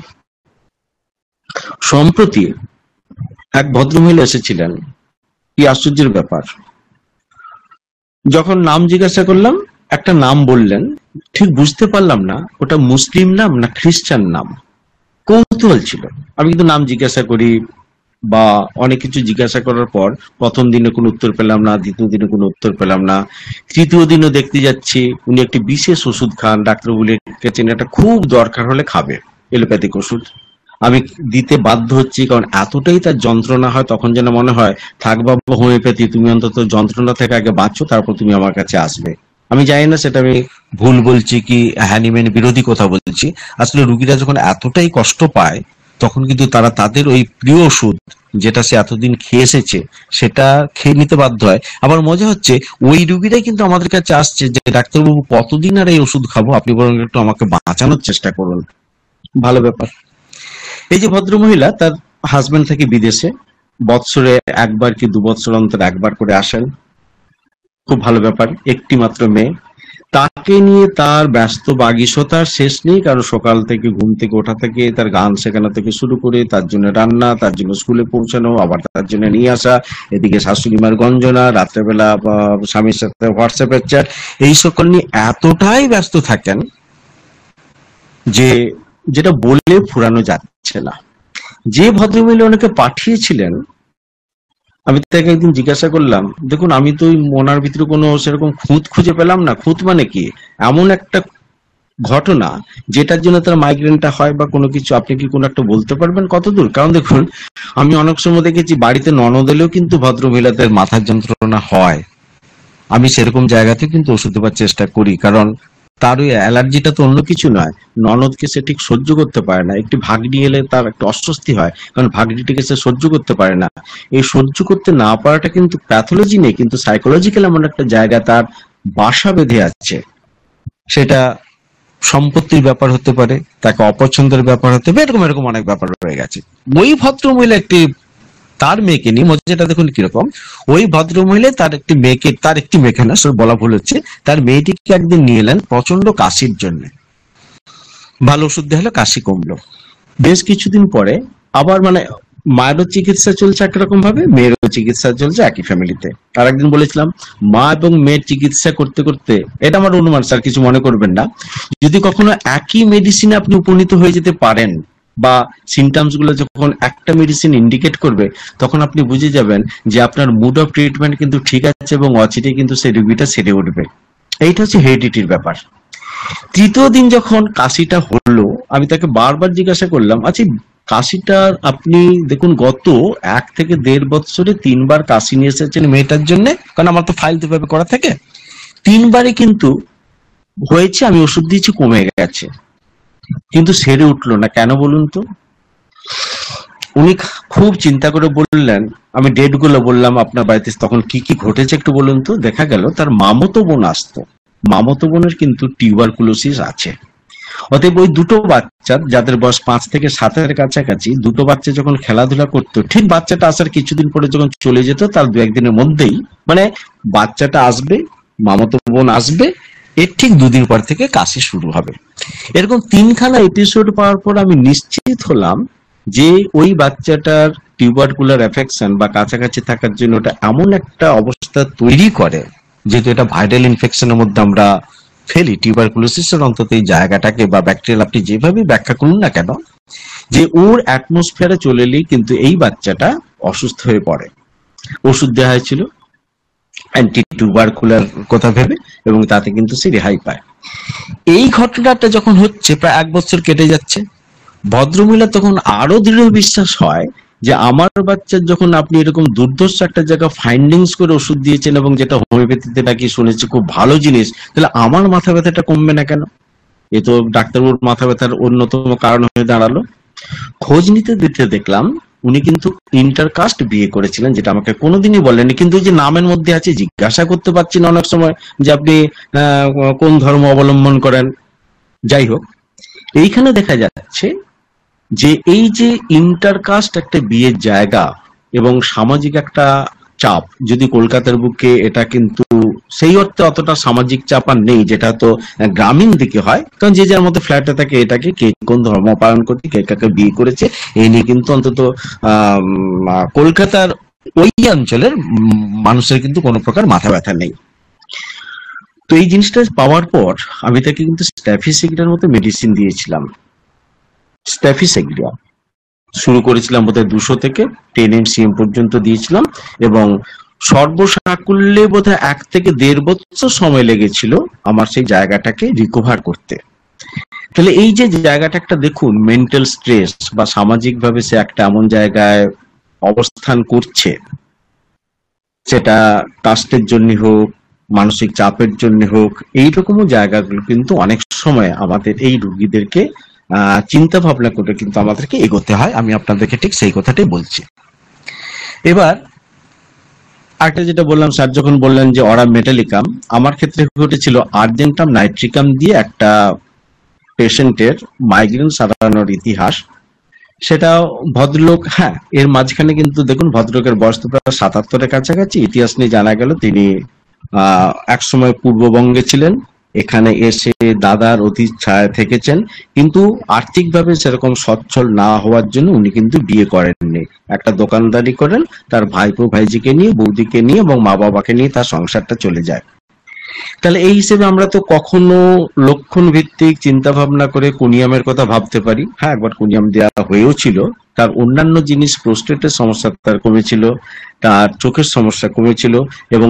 সম্প্রতি এক ভদ্রমহিলা এসেছিলেন, কি আশ্চর্যের ব্যাপার, যখন নাম জিজ্ঞাসা করলাম একটা নাম বললেন, ঠিক বুঝতে পারলাম না ওটা মুসলিম নাম না খ্রিস্টান নাম। কৌতূহল ছিল, আমি কিন্তু নাম জিজ্ঞাসা করি বা অনেক কিছু জিজ্ঞাসা করার পর প্রথম দিনে কোনো উত্তর পেলাম না, দ্বিতীয় দিনে কোনো উত্তর পেলাম না, তৃতীয় দিনও দেখতে যাচ্ছি উনি একটি বিশেষ ওষুধ খান, ডাক্তার বলেছেন এটা খুব দরকার হলে খাবে, এলোপ্যাথিক ওষুধ। আমি দিতে বাধ্য হচ্ছি, কারণ এতটাই তার যন্ত্রণা হয়, তখন যেন মনে হয় থাক বাবা হোমিওপ্যাথি, তুমি অন্তত যন্ত্রণা থেকে আগে বাঁচো, তারপর তুমি আমার কাছে আসবে। আমি জানি না সেটা আমি ভুল বলছি কি হ্যানিম্যান বিরোধী কথা বলছি। আসলে রুগীরা যখন এতটাই কষ্ট পায়, তখন কিন্তু তারা তাদের ওই প্রিয় ওষুধ যেটা সে এতদিন খেয়ে এসেছে সেটা খেয়ে নিতে বাধ্য হয়। আবার মজা হচ্ছে, ওই রুগীরাই কিন্তু আমাদের কাছে আসছে যে ডাক্তারবাবু কতদিন আর এই ওষুধ খাবো, আপনি বরং একটু আমাকে বাঁচানোর চেষ্টা করুন। ভালো ব্যাপার। এই যে ভদ্রমহিলা, তার হাজবেন্ড থাকে বিদেশে, বৎসরে একবার কি 2 বছর অন্তর একবার করে আসেন, খুব ভালো ব্যাপার। একটি মাত্র মেয়ে, তাকে নিয়ে তার ব্যস্ত বাগিসতার শেষ নেই, কারণ সকাল থেকে ঘুম থেকে ওঠা থেকে তার গান শেখানো থেকে শুরু করে তার জন্য রান্না, তার জন্য স্কুলে পৌঁছানো, আবার তার জন্য নিয়ে আসা, এদিকে শাশুড়ি মার গঞ্জনা, রাত্রেবেলা স্বামীর সাথে হোয়াটসঅ্যাপের চ্যাট, এই সকল নিয়ে এতটাই ব্যস্ত থাকেন যে যেটা বলে ফুরানো যাচ্ছে না। যে ভদ্রমহিলা ওনাকে পাঠিয়েছিলেন, আমি তাকে একদিন জিজ্ঞাসা করলাম, দেখুন আমি তো ওই ওনার ভিতরে কোনো সেরকম খুঁত খুঁজে পেলাম না। খুঁত মানে কি? এমন একটা ঘটনা যেটার জন্য তার মাইগ্রেনটা হয় বা কোনো কিছু, আপনি কি কোনো একটা বলতে পারবেন কতদূর? কারণ দেখুন, আমি অনেক সময় দেখেছি বাড়িতে ননদ এলেও কিন্তু ভদ্রমহিলাদের মাথার যন্ত্রণা হয়। আমি সেরকম জায়গাতে কিন্তু ওষুধ দেওয়ার চেষ্টা করি, কারণ তার ওই অ্যালার্জিটা তো অন্য কিছু নয়। ননদকে সে ঠিক সহ্য করতে পারে না, একটি ভাগ্নি এলে তার একটা অস্বস্তি হয়, কারণ ভাগ্নিটিকে সে সহ্য করতে পারে না। এই সহ্য করতে না পারাটা কিন্তু প্যাথোলজি নেই, কিন্তু সাইকোলজিক্যাল এমন একটা জায়গা তার বাসা বেঁধে আছে। সেটা সম্পত্তির ব্যাপার হতে পারে, তাকে অপছন্দের ব্যাপার হতে পারে, এরকম এরকম অনেক ব্যাপার রয়ে গেছে। ওই ভদ্রমহিলা একটি, তার মেয়েকে নিয়ে মজাটা দেখুন কিরকম। ওই ভদ্রমহিলা তার একটি মেয়েকে না, সব বলা ভুল হচ্ছে, তার মেয়েটিকে একদিন নিয়ে এলেন প্রচন্ড কাশির জন্য। ভালো ওষুধ দেওয়া হলো, কাশি কমলো। বেশ কিছুদিন পরে আবার মানে মায়েরও চিকিৎসা চলছে একরকম ভাবে, মেয়েরও চিকিৎসা চলছে একই ফ্যামিলিতে। আর একদিন বলেছিলাম, মা এবং মেয়ের চিকিৎসা করতে করতে, এটা আমার অনুমান স্যার, কিছু মনে করবেন না, যদি কখনো একই মেডিসিনে আপনি উপনীত হয়ে যেতে পারেন বা সিমটমস গুলো যখন একটা মেডিসিন ইন্ডিকেট করবে, তখন আপনি বুঝে যাবেন যে আপনার মুড অফ ট্রিটমেন্ট কিন্তু ঠিক আছে এবং অচিরে কিন্তু সেই রোগীটা সেরে উঠবে। এইটা হচ্ছে হেরিডিটির ব্যাপার। তৃতীয় দিন যখন কাশিটা হলো, আমি তাকে বারবার জিজ্ঞাসা করলাম, আচ্ছা কাশিটা আপনি দেখুন গত 1 থেকে 1.5 বছরে 3বার কাশি নিয়ে এসেছেন মেয়েটার জন্য, কারণ আমার তো ফাইল তো ভাবে করা থাকে, 3বারই কিন্তু হয়েছে, আমি ওষুধ দিয়েছি, কমে গেছে, কিন্তু সেরে উঠলো না, কেন বলুন তো? উনি খুব চিন্তা করে বললেন, আমি ডেট গুলো বললাম আপনার বাড়িতে তখন কি কি ঘটেছে একটু বলুন তো। দেখা গেল তার মামতো বোন আসতো, মামতো বোনের কিন্তু টিউবারকুলোসিস আছে। অতএব ওই দুটো বাচ্চা, যাদের বয়স 5 থেকে 7-এর কাছাকাছি, দুটো বাচ্চা যখন খেলাধুলা করতো, ঠিক বাচ্চাটা আসার কিছুদিন পরে যখন চলে যেত, তার 2-1 দিনের মধ্যেই মানে বাচ্চাটা আসবে, মামাতো বোন আসবে, এর ঠিক 2 দিন পর থেকে কাশি শুরু হবে। এরকম 3খানা এপিসোড পাওয়ার পর আমি নিশ্চিত হলাম যে ওই বাচ্চাটার টিউবারকুলার এফেকশন বা কাছাকাছি থাকার জন্য ওটা এমন একটা অবস্থা তৈরি করে, যেহেতু এটা ভাইরাল ইনফেকশনের মধ্যে আমরা ফেলি, টিউবারকুলোসিসের অন্তত এই জায়গাটাকে বা ব্যাকটেরিয়াল আপনি যেভাবে ব্যাখ্যা করুন না কেন, যে ওর অ্যাটমসফিয়ারে চলে এলেই কিন্তু এই বাচ্চাটা অসুস্থ হয়ে পড়ে। ওষুধ দেওয়া হয়েছিল অ্যান্টি টিউবারকুলার কথা ভেবে, এবং তাতে কিন্তু সে রেহাই পায়। এই ঘটনাটা যখন হচ্ছে, প্রায় 1 বছর কেটে যাচ্ছে, ভদ্রমহিলা তখন আরো দৃঢ় বিশ্বাস হয় যে আমার বাচ্চার যখন আপনি এরকম দুর্ধর্ষ একটা জায়গা ফাইন্ডিংস করে ওষুধ দিয়েছেন, এবং যেটা হোমিওপ্যাথিতে নাকি শুনেছি খুব ভালো জিনিস, তাহলে আমার মাথা ব্যথাটা কমবে না কেন? এ তো ডাক্তারবাবুর মাথা ব্যথার অন্যতম কারণ হয়ে দাঁড়ালো। খোঁজ নিতে দিতে দেখলাম উনি কিন্তু ইন্টারকাস্ট বিয়ে করেছিলেন, যেটা আমাকে কোনোদিনই বলেননি, কিন্তু যে নামের মধ্যে আছে, জিজ্ঞাসা করতে পারছি না অনেক সময় যে আপনি কোন ধর্ম অবলম্বন করেন। যাই হোক, এইখানে দেখা যাচ্ছে যে এই যে ইন্টারকাস্ট একটা বিয়ের জায়গা এবং সামাজিক একটা চাপ, যদি কলকাতার বুকে এটা কিন্তু সেই অর্থে অতটা সামাজিক চাপ আর নেই, যেটা তো গ্রামীণ দিকে হয়, কারণ যে যার মধ্যে ফ্ল্যাটে থাকে, এটাকে কে কোন ধর্ম পালন করছে, কে কাকে বিয়ে করেছে, এই নিয়ে কিন্তু অন্তত কলকাতার ওই অঞ্চলের মানুষের কিন্তু কোনো প্রকার মাথা ব্যথা নেই। তো এই জিনিসটা পাওয়ার পর আমি তাকে কিন্তু স্ট্যাফিসিগ্রিয়ার মতো মেডিসিন দিয়েছিলাম। স্ট্যাফিসিগ্রিয়া শুরু করেছিলাম বোধহয় 200 থেকে 10 mcm পর্যন্ত দিয়েছিলাম, এবং সর্বসাকুল্যে বোধহয় 1 থেকে 1.5 বছর সময় লেগেছিল আমার সেই জায়গাটাকে রিকভার করতে। তাহলে এই যে জায়গাটা একটা দেখুন, মেন্টাল স্ট্রেস বা সামাজিক ভাবে সে একটা এমন জায়গায় অবস্থান করছে, সেটা কাস্টের জন্য হোক, মানসিক চাপের জন্য হোক, এইরকমও জায়গাগুলো কিন্তু অনেক সময় আমাদের এই রোগীদেরকে চিন্তা ভাবনা করে কিন্তু আমাদেরকে এগোতে হয়। আমি আপনাদেরকে ঠিক সেই কথাটাই বলছি। এবার আরেকটা যেটা বললাম, স্যার যখন বললেন যে অরা মেটালিকাম, আমার ক্ষেত্রে ঘটেছিল আর্জেন্টাম নাইট্রিকাম দিয়ে একটা পেশেন্টের মাইগ্রেন সারানোর ইতিহাস। সেটা ভদ্রলোক, হ্যাঁ, এর মাঝখানে কিন্তু দেখুন ভদ্রলোকের বয়স তো প্রায় 77-এর কাছাকাছি। ইতিহাস নিয়ে জানা গেল তিনি একসময় পূর্ববঙ্গে ছিলেন, এখানে এসে দাদার অতি ছায়া থেকেছেন, কিন্তু আর্থিকভাবে সেরকম সচ্ছল না হওয়ার জন্য উনি কিন্তু বিয়ে করেননি। একটা দোকানদারি করেন, তার ভাইপো ভাইজিকে নিয়ে, বৌদিকে নিয়ে এবং মা বাবাকে নিয়ে তার সংসারটা চলে যায়। তাহলে এই হিসেবে আমরা তো কখনো লক্ষণ ভিত্তিক চিন্তা ভাবনা করে কুনিয়ামের কথা ভাবতে পারি। হ্যাঁ, একবার কুনিয়াম দেওয়া হয়েও ছিল, তার অন্যান্য জিনিস, প্রোস্টেটের সমস্যা তার কমেছিল, তার চোখের সমস্যা কমেছিল। এবং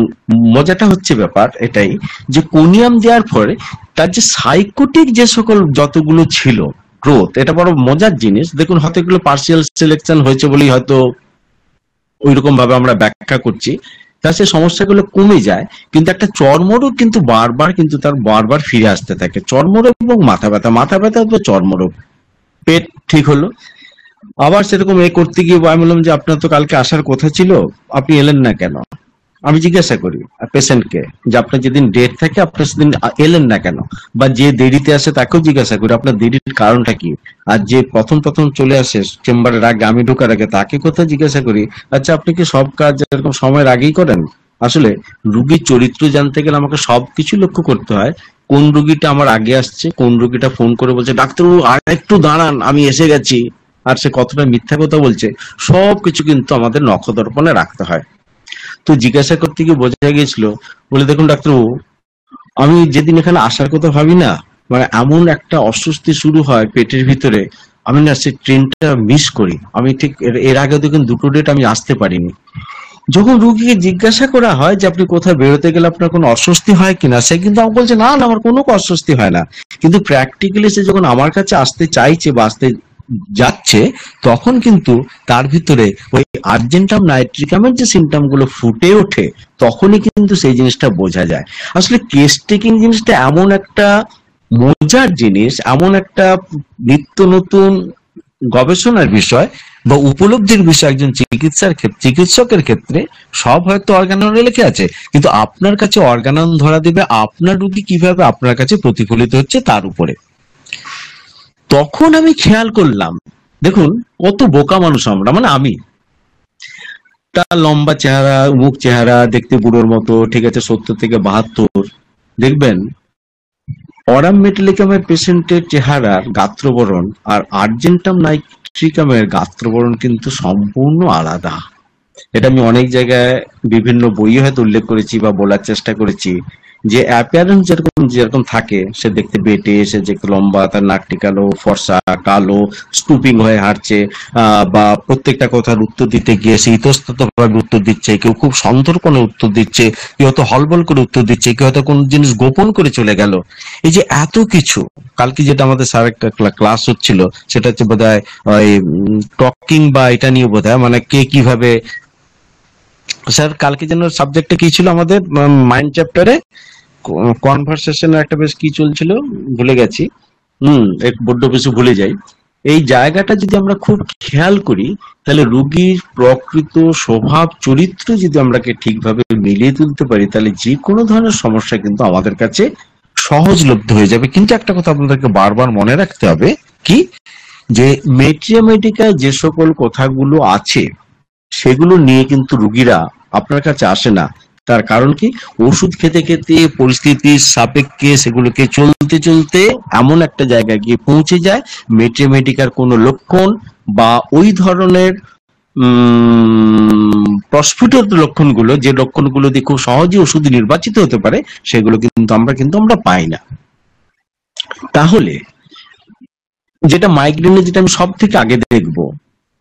মজাটা হচ্ছে ব্যাপার এটাই যে কোনিয়াম দেওয়ার পরে তার যে সাইকোটিক যে সকল যতগুলো ছিল গ্রোথ, এটা বড় মজার জিনিস। দেখুন, হয়তো এগুলো পার্সিয়াল সিলেকশন হয়েছে বলেই হয়তো ওইরকম ভাবে আমরা ব্যাখ্যা করছি, তার সেই সমস্যাগুলো কমে যায়। কিন্তু একটা চর্মরোগ কিন্তু বারবার ফিরে আসতে থাকে। চর্মরোগ এবং মাথা ব্যথা, মাথা ব্যথা তো চর্মরোগ। পেট ঠিক হলো, আবার সেরকম করতে গিয়ে আমি বললাম যে আপনার তো কালকে আসার কথা ছিল, আপনি এলেন না কেন? আমি জিজ্ঞাসা করি পেশেন্টকে যে আপনার যেদিন ডেট থাকে আপনি সেদিন এলেন না কেন, বা যে দেরিতে আসে তাকেও জিজ্ঞাসা করি আপনার দেরির কারণটা কি। আর যে প্রথম প্রথম চলে আসে চেম্বারের আগে, আমি ঢোকার আগে, তাকে কোথাও জিজ্ঞাসা করি আচ্ছা আপনি কি সব কাজ এরকম সময়ের আগেই করেন? আসলে রুগীর চরিত্র জানতে গেলে আমাকে সবকিছু লক্ষ্য করতে হয়। কোন রুগীটা আমার আগে আসছে, কোন রুগীটা ফোন করে বলছে ডাক্তারবাবু আর একটু দাঁড়ান আমি এসে গেছি, আর সে কতটা মিথ্যা কথা বলছে, সবকিছু কিন্তু আমাদের নখদর্পণে রাখতে হয়। তো জিজ্ঞাসা করতে গিয়ে বোঝা গেছিল, বলে দেখুন ডাক্তারবাবু, আমি যেদিন এখানে আসার কথা ভাবি না, মানে এমন একটা অস্বস্তি শুরু হয় পেটের ভিতরে, আমি না সেই ট্রেনটা মিস করি। আমি ঠিক এর আগে দেখুন দুটো ডেট আমি আসতে পারিনি। যখন রুগীকে জিজ্ঞাসা করা হয় যে আপনি কোথায় বেরোতে গেলে আপনার কোনো অস্বস্তি হয় কিনা, সে কিন্তু আমাকে বলছে না না আমার কোনো অস্বস্তি হয় না। কিন্তু প্র্যাকটিক্যালি সে যখন আমার কাছে আসতে চাইছে বা আসতে যাচ্ছে, তখন কিন্তু তার ভিতরে ওই আর্জেন্টাম নাইট্রিকামের যে সিমটম গুলো ফুটে ওঠে, তখনই কিন্তু সেই জিনিসটা বোঝা যায়। আসলে কেস টেকিং জিনিসটা এমন একটা মজার জিনিস, এমন একটা নিত্য নতুন গবেষণার বিষয় বা উপলব্ধির বিষয়। একজন চিকিৎসকের ক্ষেত্রে সব হয়তো অর্গাননে লেখে আছে, কিন্তু আপনার কাছে অর্গানন ধরা দেবে আপনার রুগী কিভাবে আপনার কাছে প্রতিফলিত হচ্ছে তার উপরে। তখন আমি খেয়াল করলাম, দেখুন কত বোকা মানুষ আমরা, মানে আমি। তার লম্বা চেহারা, মুখ চেহারা দেখতে বুড়োর মতো, ঠিক আছে, 70 থেকে 72। দেখবেন অরাম মেটালিকামের পেশেন্টের চেহারার গাত্রবরণ আর আর্জেন্টাম নাইট্রিকামের গাত্রবরণ কিন্তু সম্পূর্ণ আলাদা। এটা আমি অনেক জায়গায় বিভিন্ন বইয়ে হয়তো উল্লেখ করেছি বা বলার চেষ্টা করেছি, যে অ্যাপিয়ারেন্স যেরকম যেরকম থাকে, সে দেখতে বেটে, সে দেখতে লম্বা, তার নাক টিকালো, ফর্সা, কালো, স্টুপিং হয়ে হাঁটছে, বা প্রত্যেকটা কথার উত্তর দিতে গিয়ে সে ইতস্তত ভাবে উত্তর দিচ্ছে, কেউ খুব সন্তর্পণে উত্তর দিচ্ছে, কেউ হয়তো হলবল করে উত্তর দিচ্ছে, কেউ হয়তো কোন জিনিস গোপন করে চলে গেল। এই যে এত কিছু, কালকে যেটা আমাদের স্যার একটা ক্লাস হচ্ছিল, সেটা হচ্ছে বোধহয় ওই টকিং বা এটা নিয়ে বোধহয়, মানে কে কিভাবে, স্যার কালকে যেন সাবজেক্টটা কি ছিল আমাদের মাইন্ড চ্যাপ্টারে, কনভারসেশনের একটা বেশ কি চলছিল ভুলে গেছি। এক বড্ড কিছু ভুলে যাই। এই জায়গাটা যদি আমরা খুব খেয়াল করি, তাহলে রুগীর প্রকৃত স্বভাব চরিত্র যদি আমরা ঠিকভাবে মিলিয়ে তুলতে পারি, তাহলে যে কোনো ধরনের সমস্যা কিন্তু আমাদের কাছে সহজলভ্য হয়ে যাবে। কিন্তু একটা কথা আপনাদেরকে বারবার মনে রাখতে হবে, কি, যে মেট্রিয়ামেটিকায় যে সকল কথাগুলো আছে সেগুলো নিয়ে কিন্তু রুগীরা আপনার কাছে আসে না। তার কারণ কি, ওষুধ খেতে খেতে পরিস্থিতির সাপেক্ষে সেগুলোকে চলতে চলতে এমন একটা জায়গায় গিয়ে পৌঁছে যায়, মেট্রিয়ামেটিকার কোনো লক্ষণ বা ওই ধরনের প্রস্ফুট লক্ষণগুলো, যে লক্ষণগুলো দিয়ে খুব সহজে ওষুধ নির্বাচিত হতে পারে, সেগুলো কিন্তু আমরা পাই না। তাহলে যেটা মাইগ্রেনে যেটা আমি সব থেকে আগে দেখবো,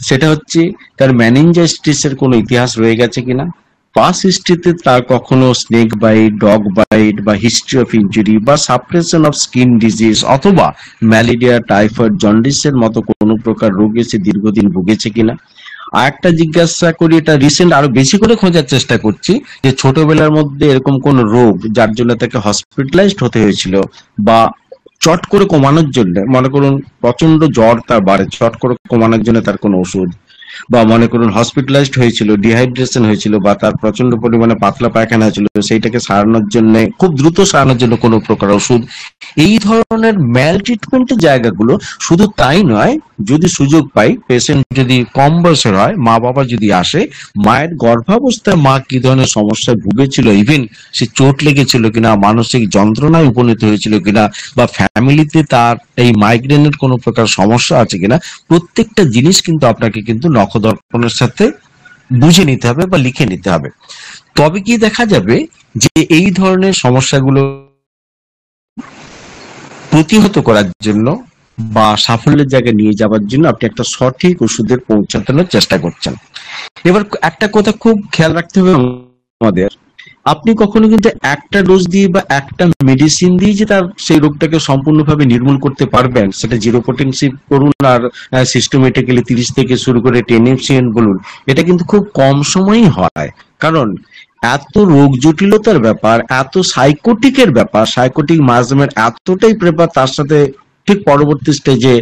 সেটা হচ্ছে তার ম্যানিনজাইটিসের কোনো ইতিহাস রয়ে গেছে কিনা, পাস হিস্ট্রিতে তার কখনো স্নেক বাইট, ডগ বাইট বা হিস্ট্রি অফ ইনজুরি বা সাপ্রেশন অফ স্কিন ডিজিজ অথবা ম্যালেরিয়া, টাইফয়েড, জন্ডিসের মতো কোনো প্রকার রোগে সে দীর্ঘদিন ভুগেছে কিনা। আর একটা জিজ্ঞাসা করি, এটা রিসেন্ট আরো বেশি করে খোঁজার চেষ্টা করছি, যে ছোটবেলার মধ্যে এরকম কোন রোগ যার জন্য তাকে হসপিটালাইজড হতে হয়েছিল, বা চট করে কমানোর জন্য, মনে করুন প্রচন্ড জ্বর তার বাড়ে, চট করে কমানোর জন্য তার কোনো ওষুধ, বা মনে করুন হসপিটালাইজড হয়েছিল, ডিহাইড্রেশন হয়েছিল, বা তার প্রচন্ড পরিমাণে পাতলা পায়খানা হয়েছিল, সেইটাকে সারানোর জন্য, খুব দ্রুত সারানোর জন্য কোনো প্রকার ওষুধ। এই ধরনের ম্যাল ট্রিটমেন্টের জায়গাগুলো, শুধু তাই নয়, যদি সুযোগ পাই, পেশেন্ট যদি কম বয়সের হয়, মা বাবা যদি আসে, মায়ের গর্ভাবস্থায় মা কি ধরনের সমস্যায় ভুগেছিল, ইভেন সে চোট লেগেছিল কিনা, মানসিক যন্ত্রণায় উপনীত হয়েছিল কিনা, বা ফ্যামিলিতে তার এই মাইগ্রেনের কোনো প্রকার সমস্যা আছে কিনা, প্রত্যেকটা জিনিস কিন্তু আপনাকে কিন্তু নখদর্পণের সাথে বুঝে নিতে হবে বা লিখে নিতে হবে। তবে কি দেখা যাবে যে এই ধরনের সমস্যাগুলো প্রতিহত করার জন্য বা সাফল্যের জায়গায় নিয়ে যাওয়ার জন্য আপনি একটা সঠিক ওষুধের পৌঁছানোর চেষ্টা করছেন। এবার একটা কথা খুব খেয়াল রাখতে হবে আমাদের, আপনি কখনো কিন্তু একটা ডোজ দিয়ে বা একটা মেডিসিন দিয়ে যে তার সেই রোগটাকে সম্পূর্ণভাবে নির্মূল করতে পারবেন, সেটা জিরো পটেন্সি করুন আর সিস্টেমেটিক্যালি 30 থেকে শুরু করে 10 বলুন, এটা কিন্তু খুব কম সময়ই হয়। কারণ এত রোগ জটিলতার ব্যাপার, এত সাইকোটিকের ব্যাপার, সাইকোটিক মাঝমের এতটাই ব্যাপার, তার সাথে ঠিক পরবর্তী স্টেজে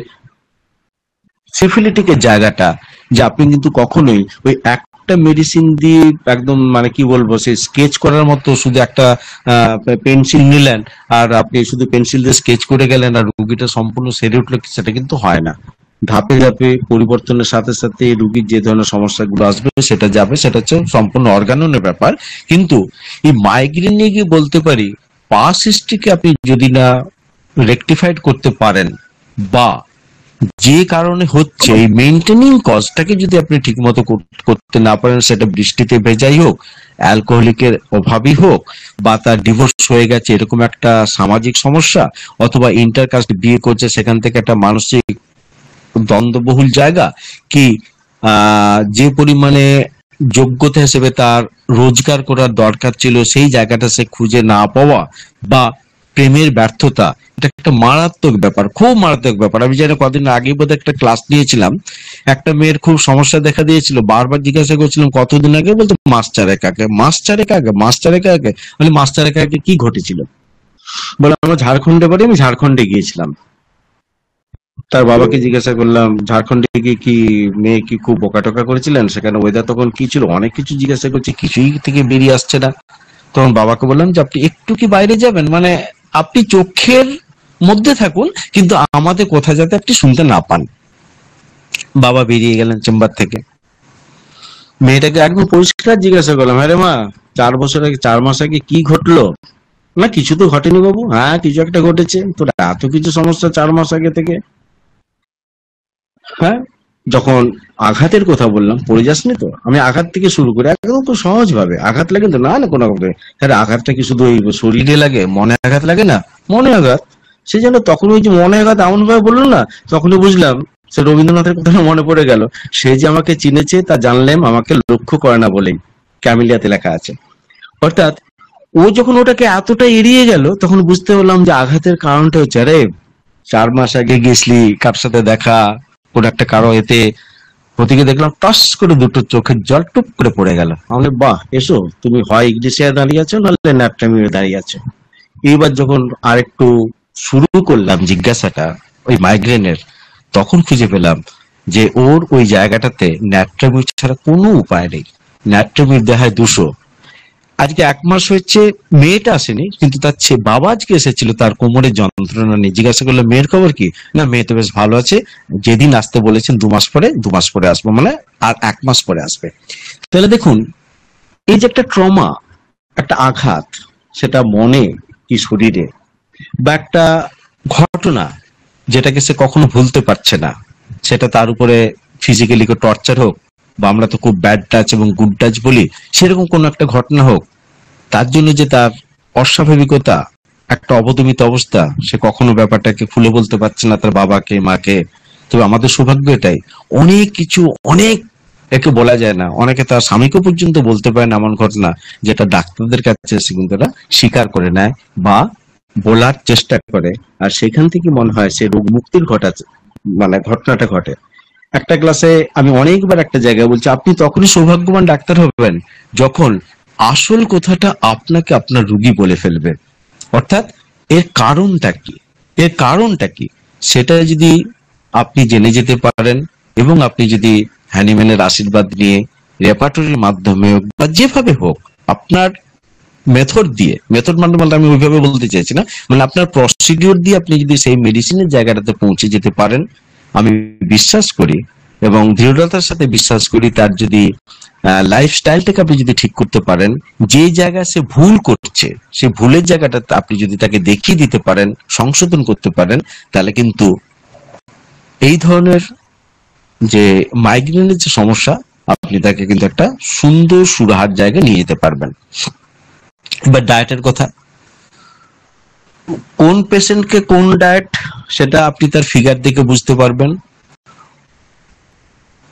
সিফিলিটিকের জায়গাটা, যে আপনি কিন্তু কখনোই ওই একটা মেডিসিন দিয়ে একদম মানে কি বলবো, সেই স্কেচ করার মতো শুধু একটা পেন্সিল নিলেন আর আপনি শুধু পেন্সিল দিয়ে স্কেচ করে গেলেন আর রুগীটা সম্পূর্ণ সেরে উঠলো, সেটা কিন্তু হয় না। ধাপে ধাপে পরিবর্তনের সাথে সাথে রুগীর যে ধরনের সমস্যাগুলো আসবে সেটা যাবে, সেটা হচ্ছে সম্পূর্ণ অর্গাননের ব্যাপার। কিন্তু এই মাইগ্রেন নিয়ে গিয়ে বলতে পারি, পাস হিস্ট্রিকে আপনি যদি না রেকটিফাইড করতে পারেন, বা যে কারণে হচ্ছে এই মেইনটেনিং কজটাকে যদি আপনি ঠিক মতো করতে না পারেন, সেটা বৃষ্টিতে ভেজাই হোক, অ্যালকোহলিকের অভাবই হোক, বা তার ডিভোর্স হয়ে গেছে এরকম একটা সামাজিক সমস্যা, অথবা ইন্টারকাস্ট বিয়ে করছে সেখান থেকে একটা মানসিক দ্বন্দ্ববহুল জায়গা, কি যে পরিমাণে যোগ্যতা হিসেবে তার রোজগার করার দরকার ছিল সেই জায়গাটা সে খুঁজে না পাওয়া, বা প্রেমের ব্যর্থতা, এটা একটা মারাত্মক ব্যাপার, খুব মারাত্মক ব্যাপার। আমি জানি কদিন আগে বোধহয় একটা ক্লাস নিয়েছিলাম, একটা মেয়ের খুব সমস্যা দেখা দিয়েছিল, বারবার জিজ্ঞাসা করছিলাম কতদিন আগে, বলতো মাস চারেক আগে, মাস চারেক আগে, মাস চারেক আগে। বলে মাস চারেক আগে কি ঘটেছিল? বলে আমার ঝাড়খণ্ডে বাড়ি, আমি ঝাড়খণ্ডে গিয়েছিলাম। তার বাবাকে জিজ্ঞাসা করলাম ঝাড়খণ্ডে গিয়ে কি মেয়ে কি খুব বোকা টোকা করেছিলেন, সেখানে ওয়েদার তখন কি ছিল, অনেক কিছু জিজ্ঞাসা করছি, কিছুই থেকে বেরিয়ে আসছে না। তখন বাবাকে বললাম যে আপনি একটু কি বাইরে যাবেন, মানে আপনি চোখের মধ্যে থাকুন কিন্তু আমাদের কথা যাতে আপনি শুনতে না পান। বাবা বেরিয়ে গেলেন চেম্বার থেকে। মেয়েটাকে একদম পরিষ্কার জিজ্ঞাসা করলাম, হ্যাঁ রে মা, 4 বছর আগে, 4 মাস আগে কি ঘটলো? না কিছু তো ঘটেনি বাবু। হ্যাঁ কিছু একটা ঘটেছে, তোর এত কিছু সমস্যা 4 মাস আগে থেকে। হ্যাঁ, যখন আঘাতের কথা বললাম, পড়ে যাসনি তো? আমি আঘাত থেকে শুরু করি একদম খুব সহজ ভাবে, আঘাত লাগে তো? না না কোনো আঘাত লাগে। আরে আঘাতটা কি শুধু ওই শরীরে লাগে, মনে আঘাত লাগে না? মনে আঘাত। সে যেন তখন ওই যে মনে আঘাত এমন ভাবে বললো না, তখনই বুঝলাম সে রবীন্দ্রনাথের কথা মনে পড়ে গেল। সে যে আমাকে চিনেছে তা জানলাম আমাকে লক্ষ্য করে না বলেই, ক্যামিলিয়াতে লেখা আছে। অর্থাৎ ও যখন ওটাকে এতটা এড়িয়ে গেল, তখন বুঝতে পারলাম যে আঘাতের কারণটা হচ্ছে, আরে 4 মাস আগে গেছলি কার সাথে দেখা, কোন একটা কারো এতে, ওদিকে দেখলাম টস করে দুটো চোখের জল টুপ করে পড়ে গেল। আমি বাহ, এসো তুমি হয় ইংলিশে দাঁড়িয়ে আছো নাহলে ন্যাপটামিয়ে দাঁড়িয়ে আছো। এইবার যখন আরেকটু শুরু করলাম জিজ্ঞাসাটা ওই মাইগ্রেনের, তখন খুঁজে পেলাম যে ওর ওই জায়গাটাতে ন্যাপটামি ছাড়া কোনো উপায় নেই। ন্যাপটামির দেখায় 200। আজকে 1 মাস হচ্ছে মেয়েটা আসেনি, কিন্তু তার বাবা আজকে এসেছিল তার কোমরের যন্ত্রণা নিয়ে। জিজ্ঞাসা করলো মেয়ের খবর কি? না মেয়ে তো বেশ ভালো আছে, যেদিন আসতে বলেছেন 2 মাস পরে, 2 মাস পরে আসবো, মানে আর 1 মাস পরে আসবে। তাহলে দেখুন, এই যে একটা ট্রমা, একটা আঘাত, সেটা মনে কি শরীরে, বা একটা ঘটনা যেটাকে সে কখনো ভুলতে পারছে না, সেটা তার উপরে ফিজিক্যালি টর্চার হোক, বা আমরা তো খুব ব্যাড টাচ এবং গুড টাচ বলি, সেরকম কোনো একটা ঘটনা হোক, তার জন্য যে তার অস্বাভাবিকতা, একটা অবদমিত অবস্থা, সে কখনো ব্যাপারটাকে খুলে বলতে পারছে না তার বাবাকে মাকে। তবে আমাদের সৌভাগ্য এটাই, অনেক কিছু, অনেক একে বলা যায় না, অনেকে তার স্বামীকে পর্যন্ত বলতে পারে না এমন ঘটনা, যেটা ডাক্তারদের কাছে এসে কিন্তু তারা স্বীকার করে নেয় বা বলার চেষ্টা করে। আর সেখান থেকে মনে হয় সে রোগ মুক্তির মানে ঘটনাটা ঘটে। একটা ক্লাসে আমি অনেকবার একটা জায়গায় বলছি, আপনি তখনই সৌভাগ্যবান ডাক্তার হবেন যখন আসল কথাটা আপনাকে আপনার রুগী বলে ফেলবে। অর্থাৎ এর কারণটা কি, এর কারণটা কি, সেটা যদি আপনি জেনে যেতে পারেন, এবং আপনি যদি হ্যানিম্যানের আশীর্বাদ নিয়ে রেপার্টরির মাধ্যমে হোক বা যেভাবে হোক, আপনার মেথড দিয়ে, মেথড মানে আমি ওইভাবে বলতে চাইছি না, মানে আপনার প্রসিডিওর দিয়ে আপনি যদি সেই মেডিসিনের জায়গাটাতে পৌঁছে যেতে পারেন, আমি বিশ্বাস করি এবং দৃঢ়তার সাথে বিশ্বাস করি, তার যদি লাইফস্টাইলটাকে আপনি যদি ঠিক করতে পারেন, যে জায়গায় সে ভুল করছে সেই ভুলের জায়গাটা আপনি যদি তাকে দেখিয়ে দিতে পারেন, সংশোধন করতে পারেন, তাহলে কিন্তু এই ধরনের যে মাইগ্রেনের যে সমস্যা, আপনি তাকে কিন্তু একটা সুন্দর সুরাহার জায়গায় নিয়ে যেতে পারবেন। এবার ডায়েটের কথা, কোন পেশেন্টকে কোন ডায়েট সেটা আপনি তার ফিগার দেখে বুঝতে পারবেন।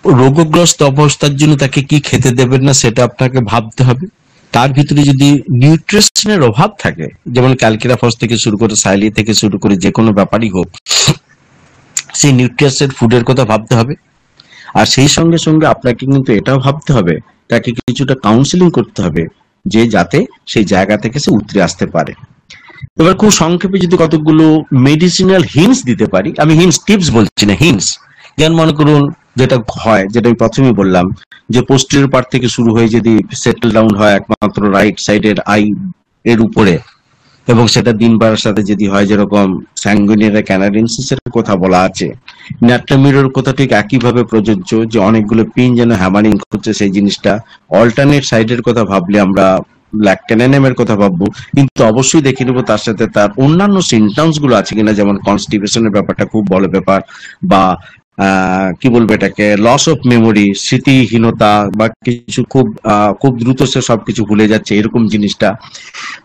রোগগ্রস্ত অবস্থার জন্য তাকে কি খেতে দেবেন না সেটা আপনাকে ভাবতে হবে। তার ভিতরে যদি নিউট্রিশনের অভাব থাকে, যেমন ক্যালকিরাফস থেকে শুরু করে সাইলি থেকে শুরু করে যে কোনো ব্যাপারই হোক, সেই নিউট্রিয়াসের ফুডের কথা ভাবতে হবে। আর সেই সঙ্গে সঙ্গে আপনাকে কিন্তু এটাও ভাবতে হবে, তাকে কিছুটা কাউন্সিলিং করতে হবে, যে যাতে সেই জায়গা থেকে সে উতরে আসতে পারে। এবার খুব সংক্ষেপে যদি কতগুলো মেডিসিনাল হিন্টস দিতে পারি, আমি হিন্টস টিপস বলছি না, হিন্টস। যেমন মনে করুন যেটা হয়, যেটা আমি প্রথমেই বললাম, যে পোস্টেরিয়র পার্ট থেকে শুরু হয়ে যদি সেটেল ডাউন হয় একমাত্র রাইট সাইডের আই এর উপরে, এবং সেটা দিন বাড়ার সাথে যদি হয়, যেরকম স্যাঙ্গুইনিয়া ক্যানাডেন্সিসের কথা বলা আছে, ন্যাট্রামিরোর কথা ঠিক একইভাবে প্রযোজ্য, যে অনেকগুলো পিন যেন হ্যামারিং করছে সেই জিনিসটা। অল্টারনেট সাইডের কথা ভাবলে আমরা ল্যাকটেনাইনাম এর কথা ভাববো, কিন্তু অবশ্যই দেখে নেবো তার সাথে তার অন্যান্য সিমটমস গুলো আছে কিনা, যেমন কনস্টিপেশনের ব্যাপারটা খুব বড় ব্যাপার, বা কি বলবো এটাকে, লস অফ মেমোরি, স্মৃতিহীনতা, বা কিছু খুব দ্রুত সে সবকিছু ভুলে যাচ্ছে, এরকম জিনিসটা।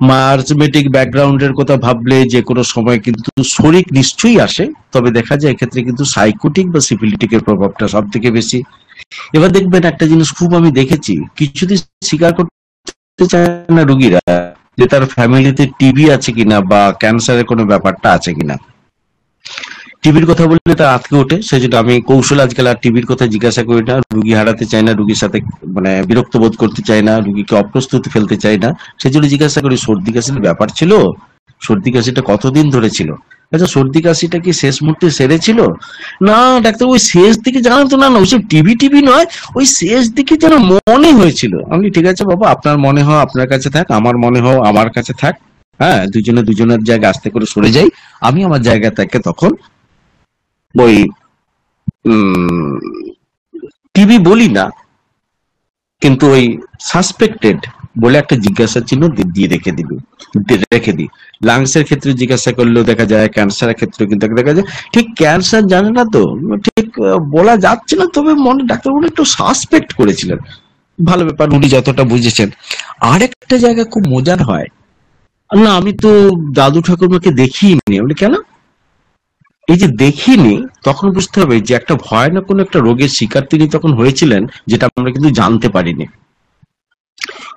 মার্জমেটিক ব্যাকগ্রাউন্ডের কথা ভাবলে যে কোনো সময় কিন্তু শরিক নিশ্চয়ই আসে, তবে দেখা যায় এক্ষেত্রে কিন্তু সাইকোটিক বা সিফিলিটিকের প্রভাবটা সব থেকে বেশি। এবার দেখবেন একটা জিনিস খুব আমি দেখেছি, কিছুদিন স্বীকার করতে চায় না রুগীরা, যে তার ফ্যামিলিতে টিবি আছে কিনা বা ক্যান্সারের কোনো ব্যাপারটা আছে কিনা। টিভির কথা বললে তার আতকে ওঠে, সেজন্য আমি কৌশল আজকাল আর টিভির কথা জিজ্ঞাসা করি না, রুগী হারাতে চাই না, রুগীর সাথে মানে বিরক্ত বোধ করতে চাই না, রুগীকে অপ্রস্তুতি ফেলতে চাই না, সেজন্য জিজ্ঞাসা করি সর্দি কাশির ব্যাপার ছিল, সর্দি কাশিটা কতদিন ধরে ছিল, আচ্ছা সর্দি কাশিটা কি শেষ মুহূর্তে সেরেছিল? না ডাক্তার, ওই শেষ দিকে জানেন তো, না না ওইসব টিভি টিভি নয়, ওই শেষ দিকে যেন মনে হয়েছিল। আমি ঠিক আছে বাবা, আপনার মনে হয় আপনার কাছে থাক, আমার মনে হয় আমার কাছে থাক, হ্যাঁ দুজনে দুজনের জায়গায় আস্তে করে সরে যাই, আমি আমার জায়গা থেকে তখন ওই টিবি বলি না, কিন্তু ওই সাসপেক্টেড বলে একটা জিজ্ঞাসা চিহ্ন দিয়ে রেখে দিই। লাংস এর ক্ষেত্রে জিজ্ঞাসা করলেও দেখা যায়, ক্যান্সারের ক্ষেত্রে কিন্তু দেখা যায় ঠিক ক্যান্সার জানে না তো, ঠিক বলা যাচ্ছে না, তবে মনে ডাক্তার বলে একটু সাসপেক্ট করেছিলেন। ভালো ব্যাপার, উনি যতটা বুঝেছেন। আরেকটা জায়গা খুব মজার হয়, না আমি তো দাদু ঠাকুরমাকে দেখিনি, বলি কেন? এই যে দেখিনি, তখন বুঝতে হবে যে একটা ভয়ানক কোনো একটা রোগের শিকার তিনি তখন হয়েছিলেন, যেটা আমরা কিন্তু জানতে পারিনি।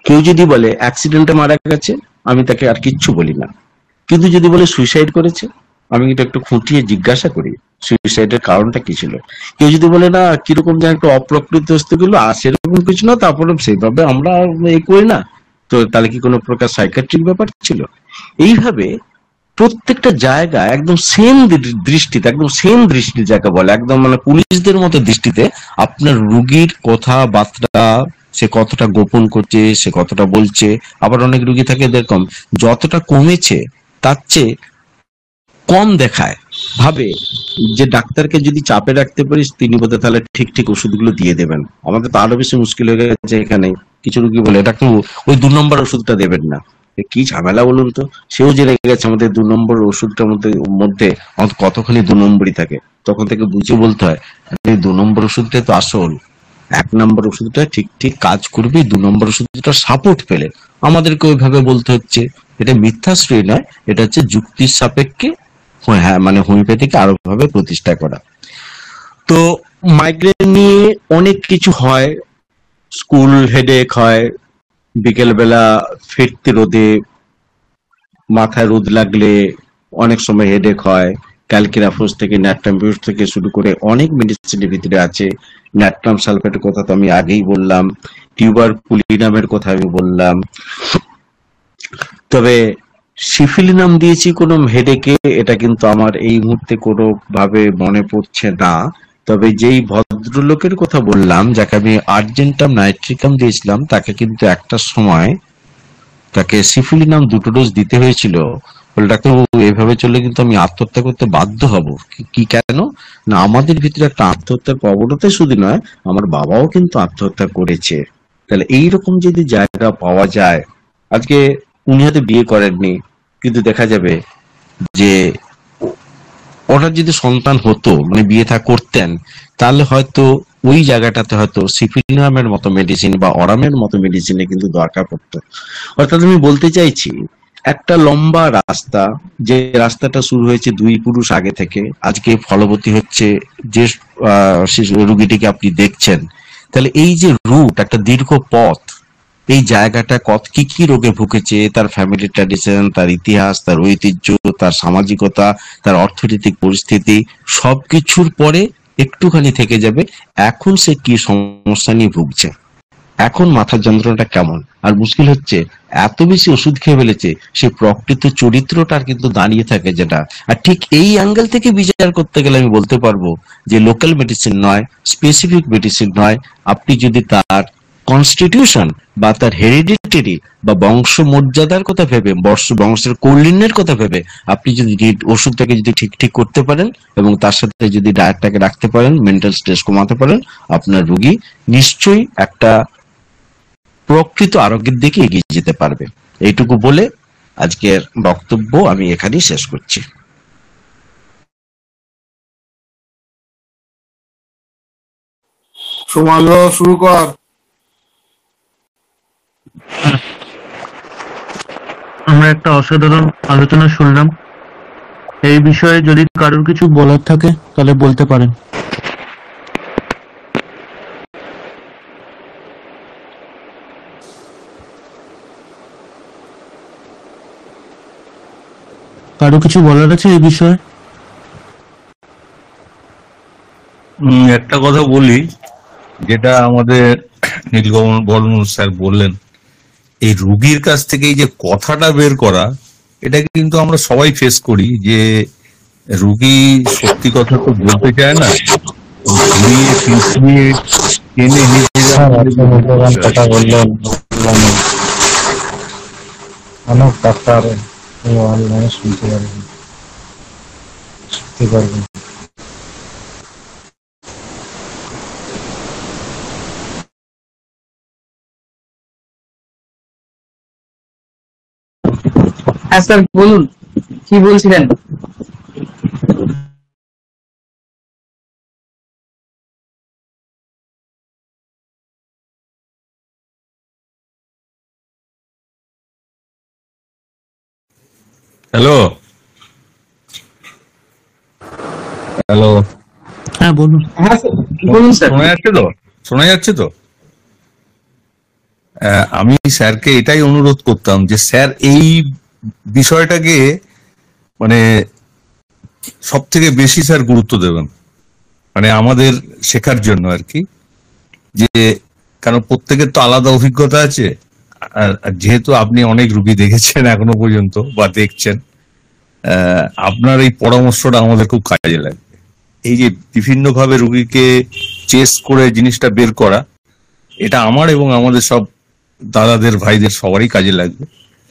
কেউ যদি বলে অ্যাক্সিডেন্টে মারা গেছে, আমি তাকে আর কিচ্ছু বলি না, কিন্তু যদি বলে সুইসাইড করেছে, আমি কিন্তু একটু খুঁটিয়ে জিজ্ঞাসা করি সুইসাইডের কারণটা কি ছিল। কেউ যদি বলে না কিরকম যেন একটা অপ্রকৃত বস্তু গুলো আর সেরকম কিছু না, তারপরে সেইভাবে আমরা এই করি না, তো তাহলে কি কোনো প্রকার সাইকিয়াট্রিক ব্যাপার ছিল? এইভাবে প্রত্যেকটা জায়গা একদম সেম দৃষ্টিতে, একদম সেম দৃষ্টি যাকে বলে, একদম মানে পুলিশদের মতো দৃষ্টিতে আপনার রুগীর কথাবার্তা, সে কতটা গোপন করছে, সে কতটা বলছে। আবার অনেক রুগী থাকে এরকম, যতটা কমেছে তার চেয়ে কম দেখায়, ভাবে যে ডাক্তারকে যদি চাপে রাখতে পারিস তিনি বোধহয় তাহলে ঠিক ঠিক ওষুধগুলো দিয়ে দেবেন। আমাদের তো আরো বেশি মুশকিল হয়ে গেছে এখানে। কিছু রুগী বলে ডাক্তার ওই 2 নম্বর ওষুধটা দেবেন না, কি ঝামেলা বলুন তো। সেও জেনে গেছে আমাদের 2 নম্বর ওষুধটার মধ্যে মধ্যে কতখানি 2 নম্বরই থাকে, তখন থেকে বুঝে বলতে হয় 2 নম্বর ওষুধটা তো আসল, 1 নম্বর ওষুধটা ঠিক ঠিক কাজ করবে, 2 নম্বর ওষুধটা সাপোর্ট পেলে। আমাদেরকে ওইভাবে বলতে হচ্ছে। এটা মিথ্যাশ্রয় নয়, এটা হচ্ছে যুক্তির সাপেক্ষে, হ্যাঁ মানে হোমিওপ্যাথিকে আরো ভাবে প্রতিষ্ঠা করা। তো মাইগ্রেন নিয়ে অনেক কিছু হয়, স্কুল হেডেক হয়, বিকেল বেলা ফিরতে রোদে মাথায় রোদ লাগলে অনেক সময় হেডেক হয়। ক্যালকিরাফোস থেকে ন্যাট্রামিউস থেকে শুরু করে অনেক মেডিসিনের ভিতরে আছে। ন্যাট্রাম সালফেটের কথা তো আমি আগেই বললাম, টিউবারকুলিনামের কথা আমি বললাম। তবে সিফিলিনাম দিয়েছি কোন হেডেকে, এটা কিন্তু আমার এই মুহূর্তে কোনো ভাবে মনে পড়ছে না। তবে যেই ভদ্রলোকের কথা বললাম, যাকে আমি আর্জেন্টাম নাইট্রিকাম দিয়েছিলাম, তাকে কিন্তু একটা সময় তাকে সিফিলিনাম 2 ডোজ দিতে হয়েছিল। বলে ডাক্তারবাবু এভাবে চললে কিন্তু আমি আত্মহত্যা করতে বাধ্য হব। কি কেন? না আমাদের ভিতরে একটা আত্মহত্যার প্রবণতা শুধু নয়, আমার বাবাও কিন্তু আত্মহত্যা করেছে। তাহলে এইরকম যদি জায়গা পাওয়া যায়, আজকে উনি হয়তো বিয়ে করেননি, কিন্তু দেখা যাবে যে ওনার যদি সন্তান হতো, মানে বিয়ে থা করতেন, তাহলে হয়তো ওই জায়গাটাতে হয়তো সিফিলিনামের মতো মেডিসিন বা অরামের মতো মেডিসিনে কিন্তু দরকার পড়তো। অর্থাৎ আমি বলতে চাইছি একটা লম্বা রাস্তা, যে রাস্তাটা শুরু হয়েছে 2 পুরুষ আগে থেকে, আজকে ফলবতী হচ্ছে যে রুগীটিকে আপনি দেখছেন। তাহলে এই যে রুট, একটা দীর্ঘ পথ, এই জায়গাটা কত কি কি রোগে ভুগেছে, তার ফ্যামিলি ট্র্যাডিশন, তার ইতিহাস, তার ঐতিহ্য, তার সামাজিকতা, তার অর্থনৈতিক পরিস্থিতি, সবকিছুর পরে একটুখানি থেকে যাবে এখন সে কি সমস্যা নিয়ে ভুগছে, এখন মাথার যন্ত্রণাটা কেমন। আর মুশকিল হচ্ছে এত বেশি ওষুধ খেয়ে ফেলেছে, সে প্রকৃত চরিত্রটার কিন্তু দাঁড়িয়ে থাকে যেটা। আর ঠিক এই অ্যাঙ্গেল থেকে বিচার করতে গেলে আমি বলতে পারবো যে লোকাল মেডিসিন নয়, স্পেসিফিক মেডিসিন নয়, আপনি যদি তার কনস্টিটিউশন বা তার হেরিডিটারি বা বংশ মর্যাদার কথা ভেবে, বংশের কৌলিন্যের কথা ভেবে আপনি যদি ওষুধটাকে যদি ঠিক ঠিক করতে পারেন এবং তার সাথে যদি ডায়েটটাকে রাখতে পারেন, মেন্টাল স্ট্রেস কমাতে পারেন, আপনার রোগী নিশ্চয়ই একটা প্রকৃত আরোগ্যের দিকে এগিয়ে যেতে পারবে। এইটুকু বলে আজকের বক্তব্য আমি এখানেই শেষ করছি। সুমন শুরু কর। আমরা একটা অসাধারণ আলোচনা শুনলাম। এই বিষয়ে যদি কারোর কিছু বলার থাকে তাহলে বলতে পারেন। কারো কিছু বলার আছে এই বিষয়ে? একটা কথা বলি, যেটা আমাদের নীলকমল বর্মন স্যার বললেন, এই রুগীর কাছ থেকে এই যে কথাটা বের করা, এটা কিন্তু আমরা সবাই ফেস করি, যে রুগী সত্যি কথা তো বলতে চায় না, ঘুরিয়ে পিছিয়ে টেনে হেঁচে কথা বললেন, অনেক ডাক্তার অনলাইনে শুনতে পারবেন, শিখতে পারবেন। হ্যাঁ স্যার বলুন, কি বলছিলেন? হ্যালো হ্যালো হ্যাঁ বলুন। হ্যাঁ স্যার বলুন স্যার। শোনা যাচ্ছে তো? শোনা যাচ্ছে তো? আমি স্যারকে এটাই অনুরোধ করতাম যে স্যার এই বিষয়টাকে মানে সব থেকে বেশি স্যার গুরুত্ব দেবেন, মানে আমাদের শেখার জন্য আর কি। যে কারণ প্রত্যেকের তো আলাদা অভিজ্ঞতা আছে, আর যেহেতু আপনি অনেক রুগী দেখেছেন এখনো পর্যন্ত বা দেখছেন, আপনার এই পরামর্শটা আমাদের খুব কাজে লাগবে। এই যে বিভিন্ন ভাবে রুগীকে চেস করে জিনিসটা বের করা, এটা আমার এবং আমাদের সব দাদাদের ভাইদের সবারই কাজে লাগবে,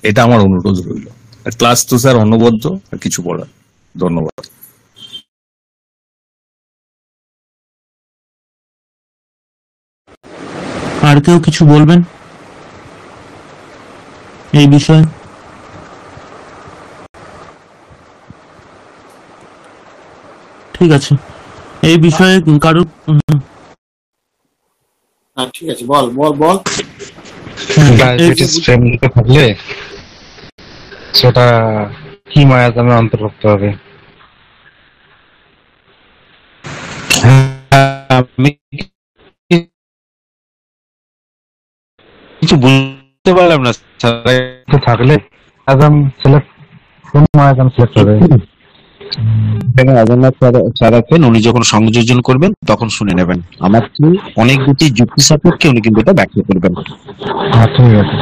এটা আমার অনুরোধ রইল। ক্লাস তো স্যার অনবদ্য, আর কিছু বলার। ধন্যবাদ। আর কেউ কিছু বলবেন এই বিষয়ে? ঠিক আছে, এই বিষয়ে কারো ঠিক আছে, বল বল বল। ডায়াবেটিস ফ্যামিলিতে থাকলে সেটা কি মায়াজামে অন্তর্ভুক্ত হবে? আমি কিছু বুঝতে পারলাম না স্যার। থাকলে আজাম সিলেক্ট, কোন মায়াজাম সিলেক্ট হবে? স্যার আছেন, উনি যখন সংযোজন করবেন তখন শুনে নেবেন। আমার অনেক দুটি যুক্তি সাপেক্ষে উনি কিন্তু এটা ব্যাখ্যা করবেন। ঠিক আছে।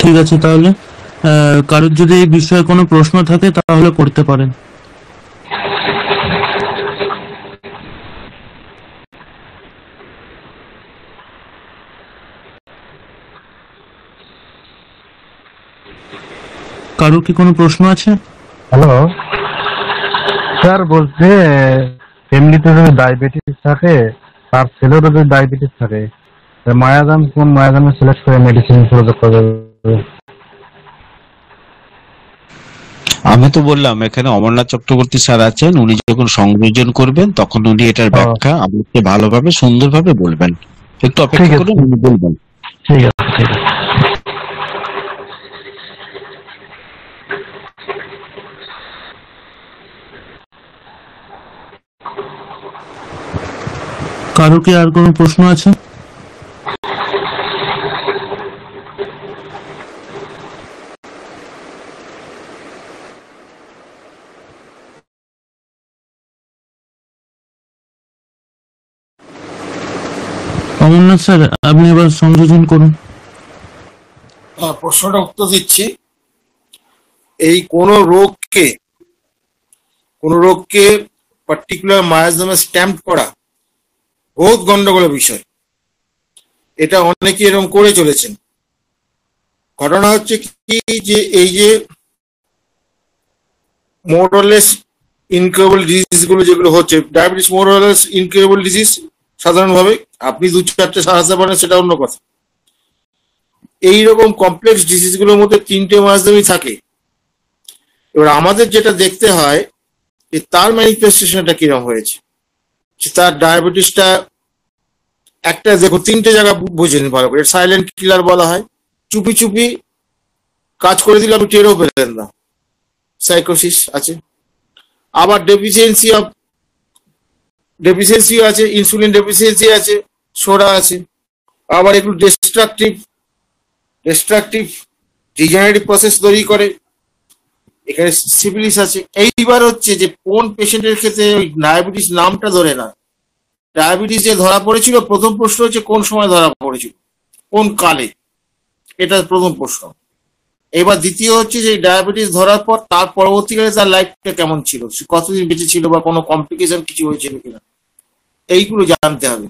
ঠিক আছে, তাহলে কারোর যদি এই বিষয়ে কোনো প্রশ্ন থাকে তাহলে করতে পারেন। কারোর কি কোনো প্রশ্ন আছে? হ্যালো স্যার, বলছে ফ্যামিলিতে যদি ডায়াবেটিস থাকে, তার ছেলেরও যদি ডায়াবেটিস থাকে, মায়াজাম কোন মায়াজামে সিলেক্ট করে মেডিসিন প্রয়োগ করবে? আমি তো বললাম এখানে অমরনাথ চক্রবর্তী স্যার আছেন, উনি যখন সংযোজন করবেন তখন উনি এটার ও, ব্যাখ্যা আমাকে ভালোভাবে সুন্দরভাবে বলবেন। একটু ঠিক অপেক্ষা আছে, করুন, উনি বলবেন। ঠিক আছে, ঠিক আছে। কারো কি আর কোনো প্রশ্ন আছে? অমরনাথ স্যার, আপনি এবার সংযোজন করুন। প্রশ্নটা উত্তর দিচ্ছি। এই কোন রোগকে পার্টিকুলার মায়াজমে স্ট্যাম্প করা বহুত গন্ডগোলের বিষয়। এটা অনেকে এরকম করে চলেছেন। ঘটনা হচ্ছে কি, যে এই যে মোরলেস ইনকিউরেবল ডিজিজ গুলো যেগুলো হচ্ছে, ডায়াবেটিস মোরলেস ইনকিউরেবল ডিজিজ সাধারণভাবে, আপনি 2-4টে সারাতে পারেন সেটা অন্য কথা। এইরকম কমপ্লেক্স ডিজিজ গুলোর মধ্যে 3টে মাধ্যমই থাকে। এবার আমাদের যেটা দেখতে হয় যে তার ম্যানিফেস্টেশনটা কিরকম হয়েছে। তার ডায়াবেটিসটা একটা দেখো 3টে জায়গা বুঝে নিন ভালো করে। সাইলেন্ট কিলার বলা হয়, চুপি চুপি কাজ করে দিলে আপনি টেরও পেলেন না, সাইকোসিস আছে। আবার ডেফিসিয়েন্সি আছে, ইনসুলিন ডেফিসিয়েন্সি আছে, সোডা আছে। আবার একটু ডিস্ট্রাকটিভ ডিজেনারেটিভ প্রসেস তৈরি করে, এখানে সিফিলিস আছে। এইবার হচ্ছে যে কোন পেশেন্টের ক্ষেত্রে ওই ডায়াবেটিস নামটা ধরে না। ডায়াবেটিস যে ধরা পড়েছিল, প্রথম প্রশ্ন হচ্ছে কোন সময় ধরা পড়েছিল, কোন কালে, এটা প্রথম প্রশ্ন। এবার দ্বিতীয় হচ্ছে যে ডায়াবেটিস ধরার পর তার পরবর্তীকালে তার লাইফটা কেমন ছিল, সে কতদিন বেঁচে ছিল বা কোনো কমপ্লিকেশন কিছু হয়েছিল কিনা, এইগুলো জানতে হবে।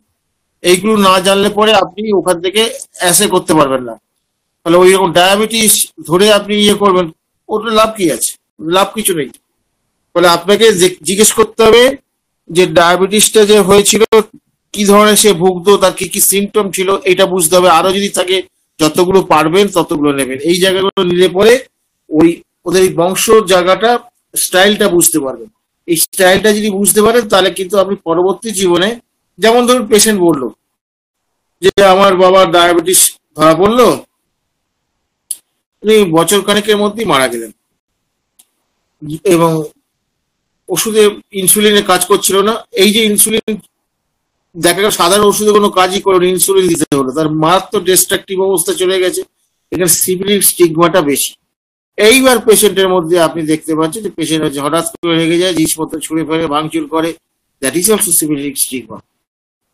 এইগুলো না জানলে পরে আপনি ওখান থেকে অ্যাসে করতে পারবেন না। তাহলে ওই রকম ডায়াবেটিস ধরে আপনি ইয়ে করবেন, ওটা লাভ কি আছে? লাভ কিছু নেই। ফলে আপনাকে জিজ্ঞেস করতে হবে যে ডায়াবেটিসটা যে হয়েছিল কি ধরনের সে ভুগতো, তার কি কি সিমটম ছিল, এটা বুঝতে হবে। আরো যদি থাকে যতগুলো পারবেন ততগুলো নেবেন। এই জায়গাগুলো নিলে পরে ওই ওদের এই বংশ জায়গাটা স্টাইলটা বুঝতে পারবেন। এই স্টাইলটা যদি বুঝতে পারেন তাহলে কিন্তু আপনি পরবর্তী জীবনে, যেমন ধরুন পেশেন্ট বললো যে আমার বাবার ডায়াবেটিস ধরা পড়লো, উনি বছর খানেকের মধ্যেই মারা গেলেন এবং ওষুধে ইনসুলিনে কাজ করছিল না। এই যে ইনসুলিন দেখা গেল সাধারণ ওষুধে কোনো কাজই করে, ইনসুলিন দিতে হলো, তার মারাত্মক ডিস্ট্রাকটিভ অবস্থা চলে গেছে। এখানে সিভিলিক স্টিগমাটা বেশি। এইবার পেশেন্টের মধ্যে আপনি দেখতে পাচ্ছেন যে পেশেন্ট হচ্ছে হঠাৎ করে রেগে যায়, জিনিসপত্র ছুঁড়ে ফেলে, ভাঙচুর করে, দ্যাট ইজ অলসো সিভিলিক স্টিগমা।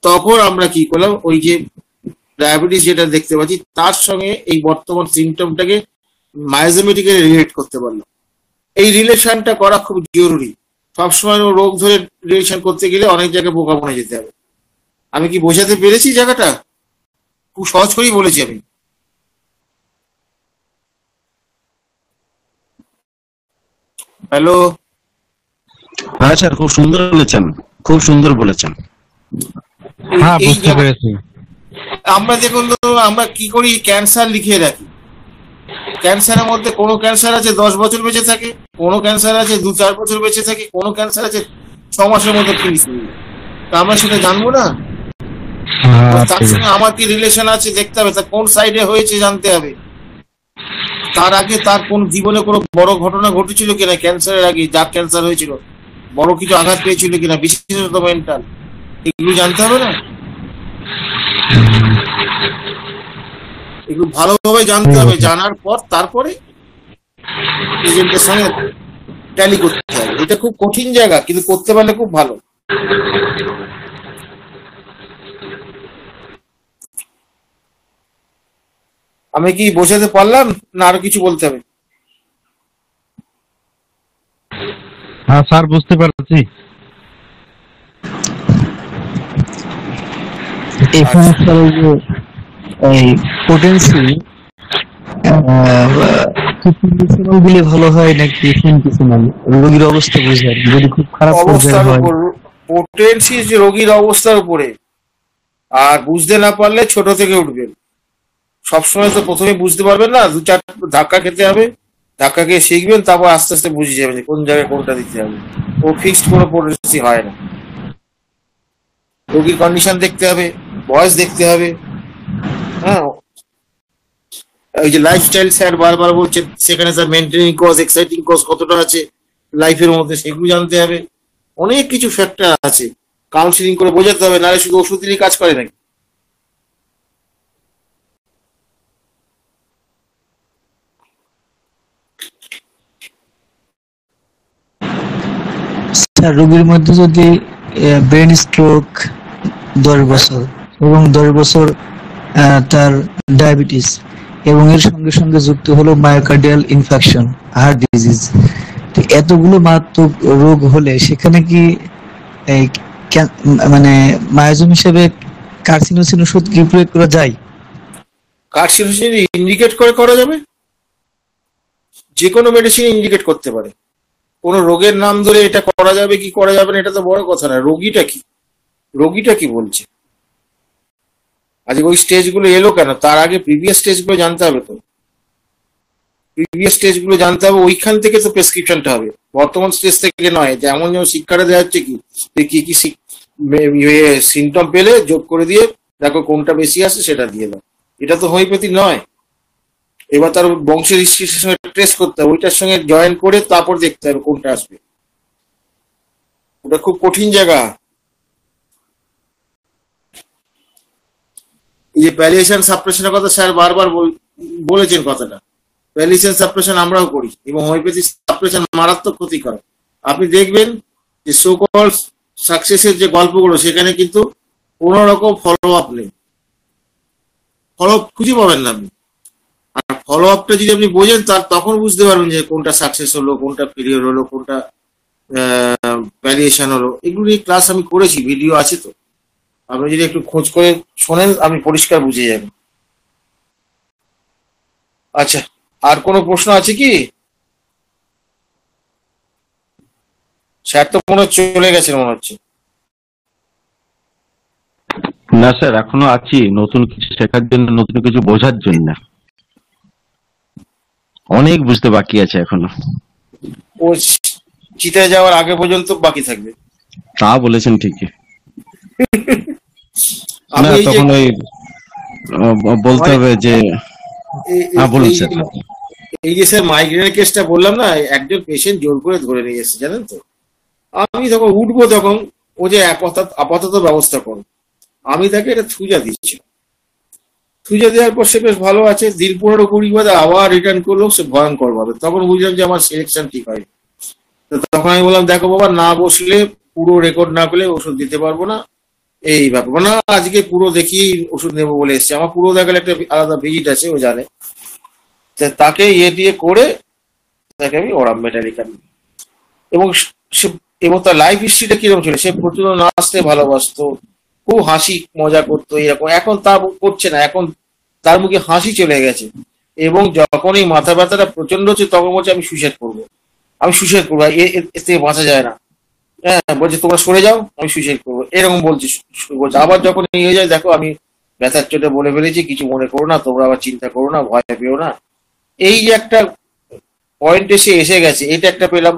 তখন আমরা কি করলাম, ওই যে ডায়াবেটিস যেটা দেখতে পাচ্ছি তার সঙ্গে এই বর্তমান সিমটমটাকে মায়োজোমেটিক্যালি রিলেট করতে পারলাম। এই রিলেশনটা করা খুব জরুরি। সবসময় রোগ ধরে রিলেশন করতে গেলে অনেক জায়গায় বোকা বনে যেতে হবে। আমি কি বোঝাতে পেরেছি জায়গাটা? খুব সহজ করেই বলেছি আমি। হ্যালো, হ্যাঁ স্যার, খুব সুন্দর বলেছেন, খুব সুন্দর বলেছেন। হ্যাঁ, এই বুঝতে পেরেছি। আমরা দেখুন তো, আমরা কি করি, ক্যান্সার লিখে রাখি। ক্যান্সারের মধ্যে কোনো ক্যান্সার আছে 10 বছর বেঁচে থাকে, কোনো ক্যান্সার আছে 2-4 বছর বেঁচে থাকে, কোনো ক্যান্সার আছে 6 মাসের মধ্যে ফিনিশ হয়ে যায়। তা আমরা সেটা জানবো না? হ্যাঁ, তার ঠিক সঙ্গে আছে। আমার কি রিলেশন আছে দেখতে হবে, তার কোন সাইডে হয়েছে জানতে হবে। তার আগে তার কোন জীবনে কোনো বড় ঘটনা ঘটেছিল কিনা, ক্যান্সারের আগে যার ক্যান্সার হয়েছিল বড় কিছু আঘাত পেয়েছিল কিনা, বিশেষত মেন্টাল, এগুলো জানতে হবে না? এগুলো ভালোভাবে জানতে হবে। জানার পর তারপরে এজেন্টের সঙ্গে ট্যালি করতে হবে। এটা খুব কঠিন জায়গা, কিন্তু করতে পারলে খুব ভালো। আমি কি বোঝাতে পারলাম না আরো কিছু বলতে হবে? হ্যাঁ স্যার, বুঝতে পারছি। এই সমস্যার ওই যে এই পোটেন্সি সিম্পল দিলে ভালো হয় নাকি সিম্পল, রোগীর অবস্থা বোঝায়, যদি খুব খারাপ পর্যায়ে অবস্থার হয়। উপর, পোটেন্সি যে রোগীর অবস্থার উপরে। আর বুঝতে না পারলে ছোট থেকে উঠবেন। সবসময় তো প্রথমে বুঝতে পারবেন না, 2-4 ধাক্কা খেতে হবে, ধাক্কা খেয়ে শিখবেন, তারপর আস্তে আস্তে বুঝে যাবেন যে কোন জায়গায় কোনটা দিতে হবে। ও ফিক্সড কোনো পলিসি হয় না। রোগীর কন্ডিশন দেখতে হবে, বয়স দেখতে হবে। হ্যাঁ, ওই যে লাইফস্টাইল স্যার বারবার বলছেন, সেখানে sir maintaining cause, exciting cause কতটা আছে লাইফের মধ্যে সেগুলো জানতে হবে। অনেক কিছু ফ্যাক্টর আছে, কাউন্সিলিং করে বোঝাতে হবে, নাহলে শুধু ওষুধ দিলেই কাজ করে নাকি? স্যার রোগীর মধ্যে যদি ব্রেন স্ট্রোক 10 বছর এবং 10 বছর তার ডায়াবেটিস এবং এর সঙ্গে সঙ্গে যুক্ত হলো মায়োকার্ডিয়াল ইনফেকশন, হার্ট ডিজিজ, তো এতগুলো মারাত্মক রোগ হলে সেখানে কি এই মানে মায়োজম হিসেবে কার্সিনোসিন ওষুধ কি প্রয়োগ করা যায়? কার্সিনোজেন ইন্ডিকেট করে করা যাবে, যে কোনো মেডিসিন ইন্ডিকেট করতে পারে। কোনো রোগের নাম ধরে এটা করা যাবে কি করা যাবে না এটা তো বড় কথা না, রোগীটা কি বলছে। আজকে ওই স্টেজগুলো এলো কেন, তার আগে প্রিভিয়াস স্টেজগুলো জানতে হবে। তো প্রিভিয়াস স্টেজগুলো জানতে হবে, ওইখান থেকে তো প্রেসক্রিপশনটা হবে, বর্তমান স্টেজ থেকে নয়। যেমন যেমন শিক্ষাটা দেওয়া হচ্ছে কি কি সিমটম পেলে যোগ করে দিয়ে দেখো কোনটা বেশি আসে সেটা দিয়ে দাও, এটা তো হোমিওপ্যাথি নয়। এবার তার বংশের হিস্ট্রির সঙ্গে ট্রেস করতে হবে, ওইটার সঙ্গে জয়েন করে তারপর দেখতে হবে কোনটা আসবে। ওটা খুব কঠিন জায়গা। এই যে প্যালিয়েশন সাপ্রেশনের কথা স্যার বারবার বলেছেন কথাটা, প্যালিয়েশন সাপ্রেশন আমরাও করি এবং হোমিওপ্যাথি সাপ্রেশন মারাত্মক ক্ষতি করে। আপনি দেখবেন যে সোকল সাকসেসের যে গল্পগুলো সেখানে কিন্তু কোনো রকম ফলো আপ নেই, ফলো আপ খুঁজে পাবেন না আপনি। আর ফলো আপটা যদি আপনি বোঝেন তার তখন বুঝতে পারবেন যে কোনটা সাকসেস হলো, কোনটা ফেলিওর হলো, কোনটা প্যালিয়েশন হলো। এগুলো নিয়ে ক্লাস আমি করেছি, ভিডিও আছে, তো আপনি যদি একটু খোঁজ করে শোনেন আপনি পরিষ্কার বুঝে যাবেন। আচ্ছা, আর কোনো প্রশ্ন আছে কি? স্যার তো মনে হচ্ছে চলে গেছেন মনে হচ্ছে। না স্যার, এখনো আছি নতুন কিছু শেখার জন্য, নতুন কিছু বোঝার জন্য। অনেক বুঝতে বাকি আছে এখনো। ও চিতায় যাওয়ার আগে পর্যন্ত বাকি থাকবে। তা বলেছেন ঠিকই। আমি না এই যে তখন ওই বলতে হবে যে হ্যাঁ বলুন স্যার। এই যে স্যার মাইগ্রেনের কেসটা বললাম না, একজন পেশেন্ট জোর করে ধরে নিয়ে এসেছে জানেন তো। আমি তখন উঠবো, তখন ও যে আপাতত ব্যবস্থা করো, আমি তাকে এটা থুজা দিচ্ছি। থুজা দেওয়ার পর সে বেশ ভালো আছে, দিন 15-20 বাদে আবার রিটার্ন করলো, সে ভয়ঙ্কর ভাবে। তখন বুঝলাম যে আমার সিলেকশন ঠিক হয়। তখন আমি বললাম দেখো বাবা, না বসলে পুরো রেকর্ড না পেলে ওষুধ দিতে পারবো না, এই ব্যাপার না। আজকে পুরো দেখি ওষুধ নেবো বলে এসছে, আমার পুরো দেখালে একটা আলাদা ভিজিট আছে, ও জানে। তাকে ইয়ে দিয়ে করে তাকে আমি ওরাম মেটালিকান, এবং এবং তার লাইফ হিস্ট্রিটা কিরকম ছিল, সে প্রচুর নাচতে ভালোবাসতো, খুব হাসি মজা করতো এরকম। এখন তা করছে না, এখন তার মুখে হাসি চলে গেছে। এবং যখন এই মাথা ব্যথাটা প্রচন্ড হচ্ছে তখন বলছে আমি সুইসাইড করবো, এতে বাঁচা যায় না। হ্যাঁ, বলছে তোমরা সরে যাও, আমি সুইসাইড করবো, এরকম বলছে শুরু করছে। আবার যখন নিয়ে যায়, দেখো আমি ব্যথার চোটে বলে ফেলেছি, কিছু মনে করো না, তোমরা আবার চিন্তা করো না, ভয় পেও না। এই যে একটা পয়েন্টে সে এসে গেছে, এটা একটা পেলাম।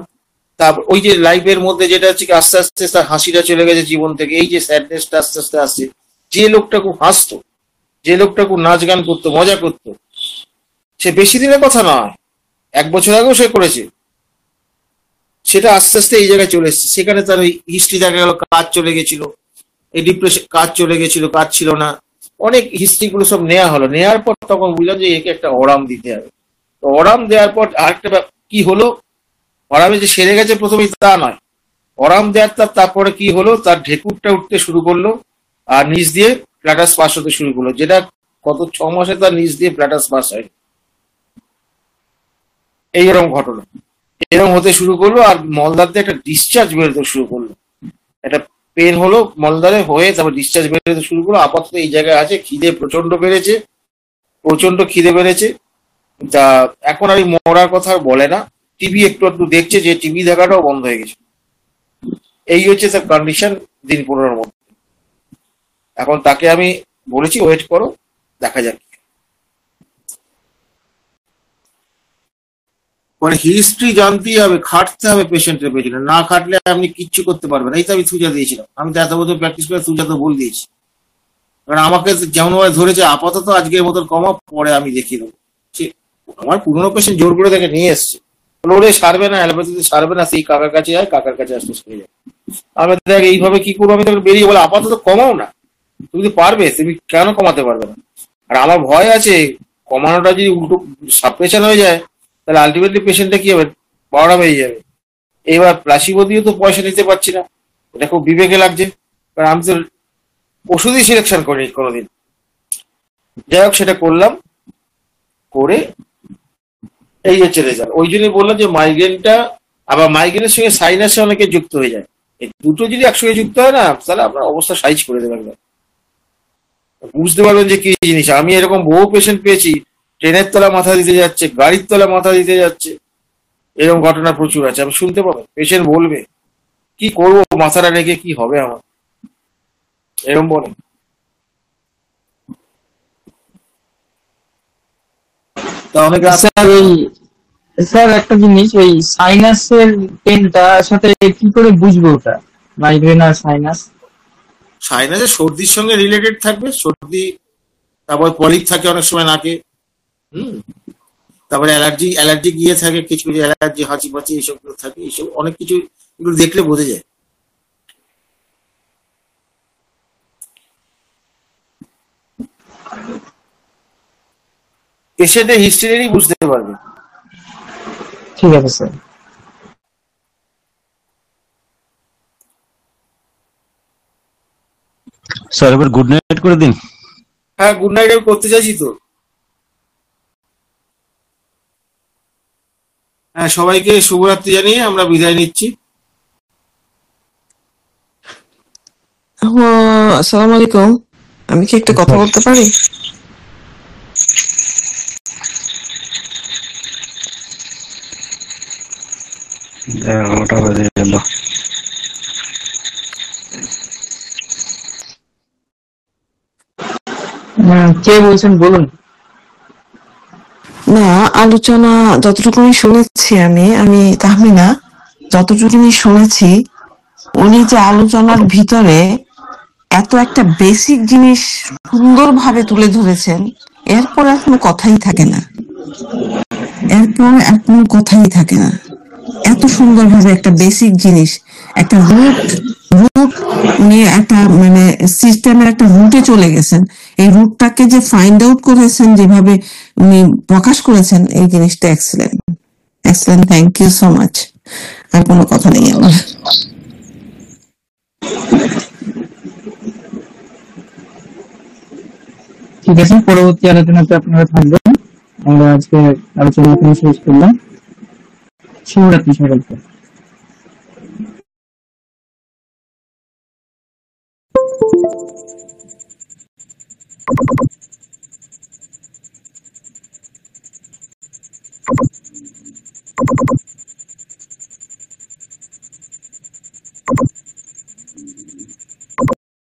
তারপর ওই যে লাইফের মধ্যে যেটা হচ্ছে কি আস্তে আস্তে তার হাসিটা চলে গেছে জীবন থেকে, এই যে স্যাডনেসটা আস্তে আস্তে আসছে। যে লোকটা খুব হাসতো, যে লোকটা খুব নাচ গান করতো, মজা করতো, সে বেশি দিনের কথা নয়, 1 বছর আগেও সে করেছে, সেটা আস্তে আস্তে এই জায়গায় চলে এসেছে। সেখানে তার ওই হিস্ট্রি দেখা গেল, কাজ চলে গেছিল, এই ডিপ্রেশন, কাজ চলে গেছিল, কাজ ছিল না, অনেক হিস্ট্রি গুলো সব নেওয়া হলো। নেওয়ার পর তখন বুঝলাম যে একে একটা অরাম দিতে হবে। তো অরাম দেওয়ার পর আরেকটা কি হলো, অরামে যে সেরে গেছে প্রথমেই তা নয়, অরাম দেওয়ার তারপরে কি হলো, তার ঢেকুরটা উঠতে শুরু করলো আর নিচ দিয়ে প্ল্যাটাস পাস হতে শুরু করলো, যেটা গত 6 মাসে তার নিচ দিয়ে প্ল্যাটাস পাস হয়। এইরকম ঘটনা এরকম হতে শুরু করলো, আর মলদার দিয়ে একটা ডিসচার্জ বেরোতে শুরু করলো। একটা পেন হলো মলদারে, হয়ে তারপর ডিসচার্জ বেরোতে শুরু করলো। আপাতত এই জায়গায় আছে, খিদে প্রচন্ড বেড়েছে, প্রচন্ড খিদে বেড়েছে। তা এখন আর মরার কথা বলে না, টিভি একটু একটু দেখছে, যে টিভি দেখাটাও বন্ধ হয়ে গেছে। এই হচ্ছে তার কন্ডিশন দিন 15-র মধ্যে। এখন তাকে আমি বলেছি ওয়েট করো, দেখা যাক। মানে হিস্ট্রি জানতেই হবে, খাটতে হবে পেশেন্টের পেছনে, না খাটলে আপনি কিচ্ছু করতে পারবেন না। এই তো আমি থুজা দিয়েছিলাম, আমি তো এত বছর প্র্যাকটিস করে থুজা তো বল দিয়েছি। কারণ আমাকে যেমন ভাবে ধরেছে আপাতত আজকের মতন কমা, পরে আমি দেখিয়ে দেবো। আমার পুরোনো পেশেন্ট জোর করে তাকে নিয়ে এসছে, ওরে সারবে না, অ্যালোপ্যাথিতে সারবে না, সেই কাকার কাছে যায়, কাকার কাছে আসতে সেরে যায়। আমি দেখ এইভাবে কি করবো, আমি তোকে বেরিয়ে বলে আপাতত কমাও না, তুমি তো পারবে, তুমি কেন কমাতে পারবে না? আর আমার ভয় আছে কমানোটা যদি উল্টো সাপ্রেশন হয়ে যায়, তাহলে আলটিমেটলি পেশেন্টটা কি হবে, বারোটা বেরিয়ে যাবে। এবার প্লাসিবো দিয়ে তো পয়সা নিতে পারছি না, এটা খুব বিবেকে লাগছে, কারণ আমি তো ওষুধই সিলেকশন করিনি কোনোদিন। যাই হোক, সেটা করলাম, করে এই হচ্ছে রেজাল্ট। ওই জন্যই বললাম যে মাইগ্রেনটা, আবার মাইগ্রেনের সঙ্গে সাইনাসে অনেকে যুক্ত হয়ে যায়, এই দুটো যদি একসঙ্গে যুক্ত হয় না, তাহলে আপনার অবস্থা সাইজ করে দেবেন, বুঝতে পারবেন যে কি জিনিস। আমি এরকম বহু পেশেন্ট পেয়েছি, ট্রেনের তলা মাথা দিতে যাচ্ছে, গাড়ির তলা মাথা দিতে যাচ্ছে, এরকম ঘটনা প্রচুর আছে। আমি শুনতে পাবো পেশেন্ট বলবে কি করবো, মাথাটা রেখে কি হবে আমার, এরকম বলে। তা অনেকে স্যার স্যার একটা জিনিস, ওই সাইনাসের পেনটা সাথে কি করে বুঝবো ওটা মাইগ্রেন আর সাইনাস? সাইনাসে সর্দির সঙ্গে রিলেটেড থাকবে, সর্দি, তারপর পলিপ থাকে অনেক সময় নাকে, তারপরে অ্যালার্জি গিয়ে থাকে, কিছু কিছু অ্যালার্জি, হাঁচি পাচি এইসব থাকে, এইসব অনেক কিছু এগুলো দেখলে বোঝা যায়। পেশেন্টের হিস্ট্রি বুঝতে পারবে। ঠিক আছে স্যার। স্যার এবার গুড নাইট করে দিন। হ্যাঁ, গুড নাইট আমি করতে চাইছি তো। হ্যাঁ, সবাইকে শুভরাত্রি জানিয়ে আমরা বিদায় নিচ্ছি। আসসালামু আলাইকুম, আমি কি একটা কথা বলতে পারি? ওটা বেজে গেল। কে বলছেন বলুন। না, আলোচনা যতটুকুনি শুনেছি আমি তাহমিনা, যতটুকুনি শুনেছি, উনি যে আলোচনার ভিতরে এত একটা বেসিক জিনিস সুন্দরভাবে তুলে ধরেছেন, এরপর আর কোনো কথাই থাকে না, এত সুন্দরভাবে একটা বেসিক জিনিস, একটা রুট নিয়ে একটা মানে সিস্টেমের একটা রুটে চলে গেছেন। এই রুটটাকে যে ফাইন্ড আউট করেছেন, যেভাবে উনি প্রকাশ করেছেন, এই জিনিসটা excellent, thank you so much. আর কোনো কথা নেই আমার। ঠিক আছে, পরবর্তী আলোচনাতে আপনারা থাকবেন। আমরা আজকে আলোচনা এখানে শেষ করলাম। শুভরাত্রি সবাইকে।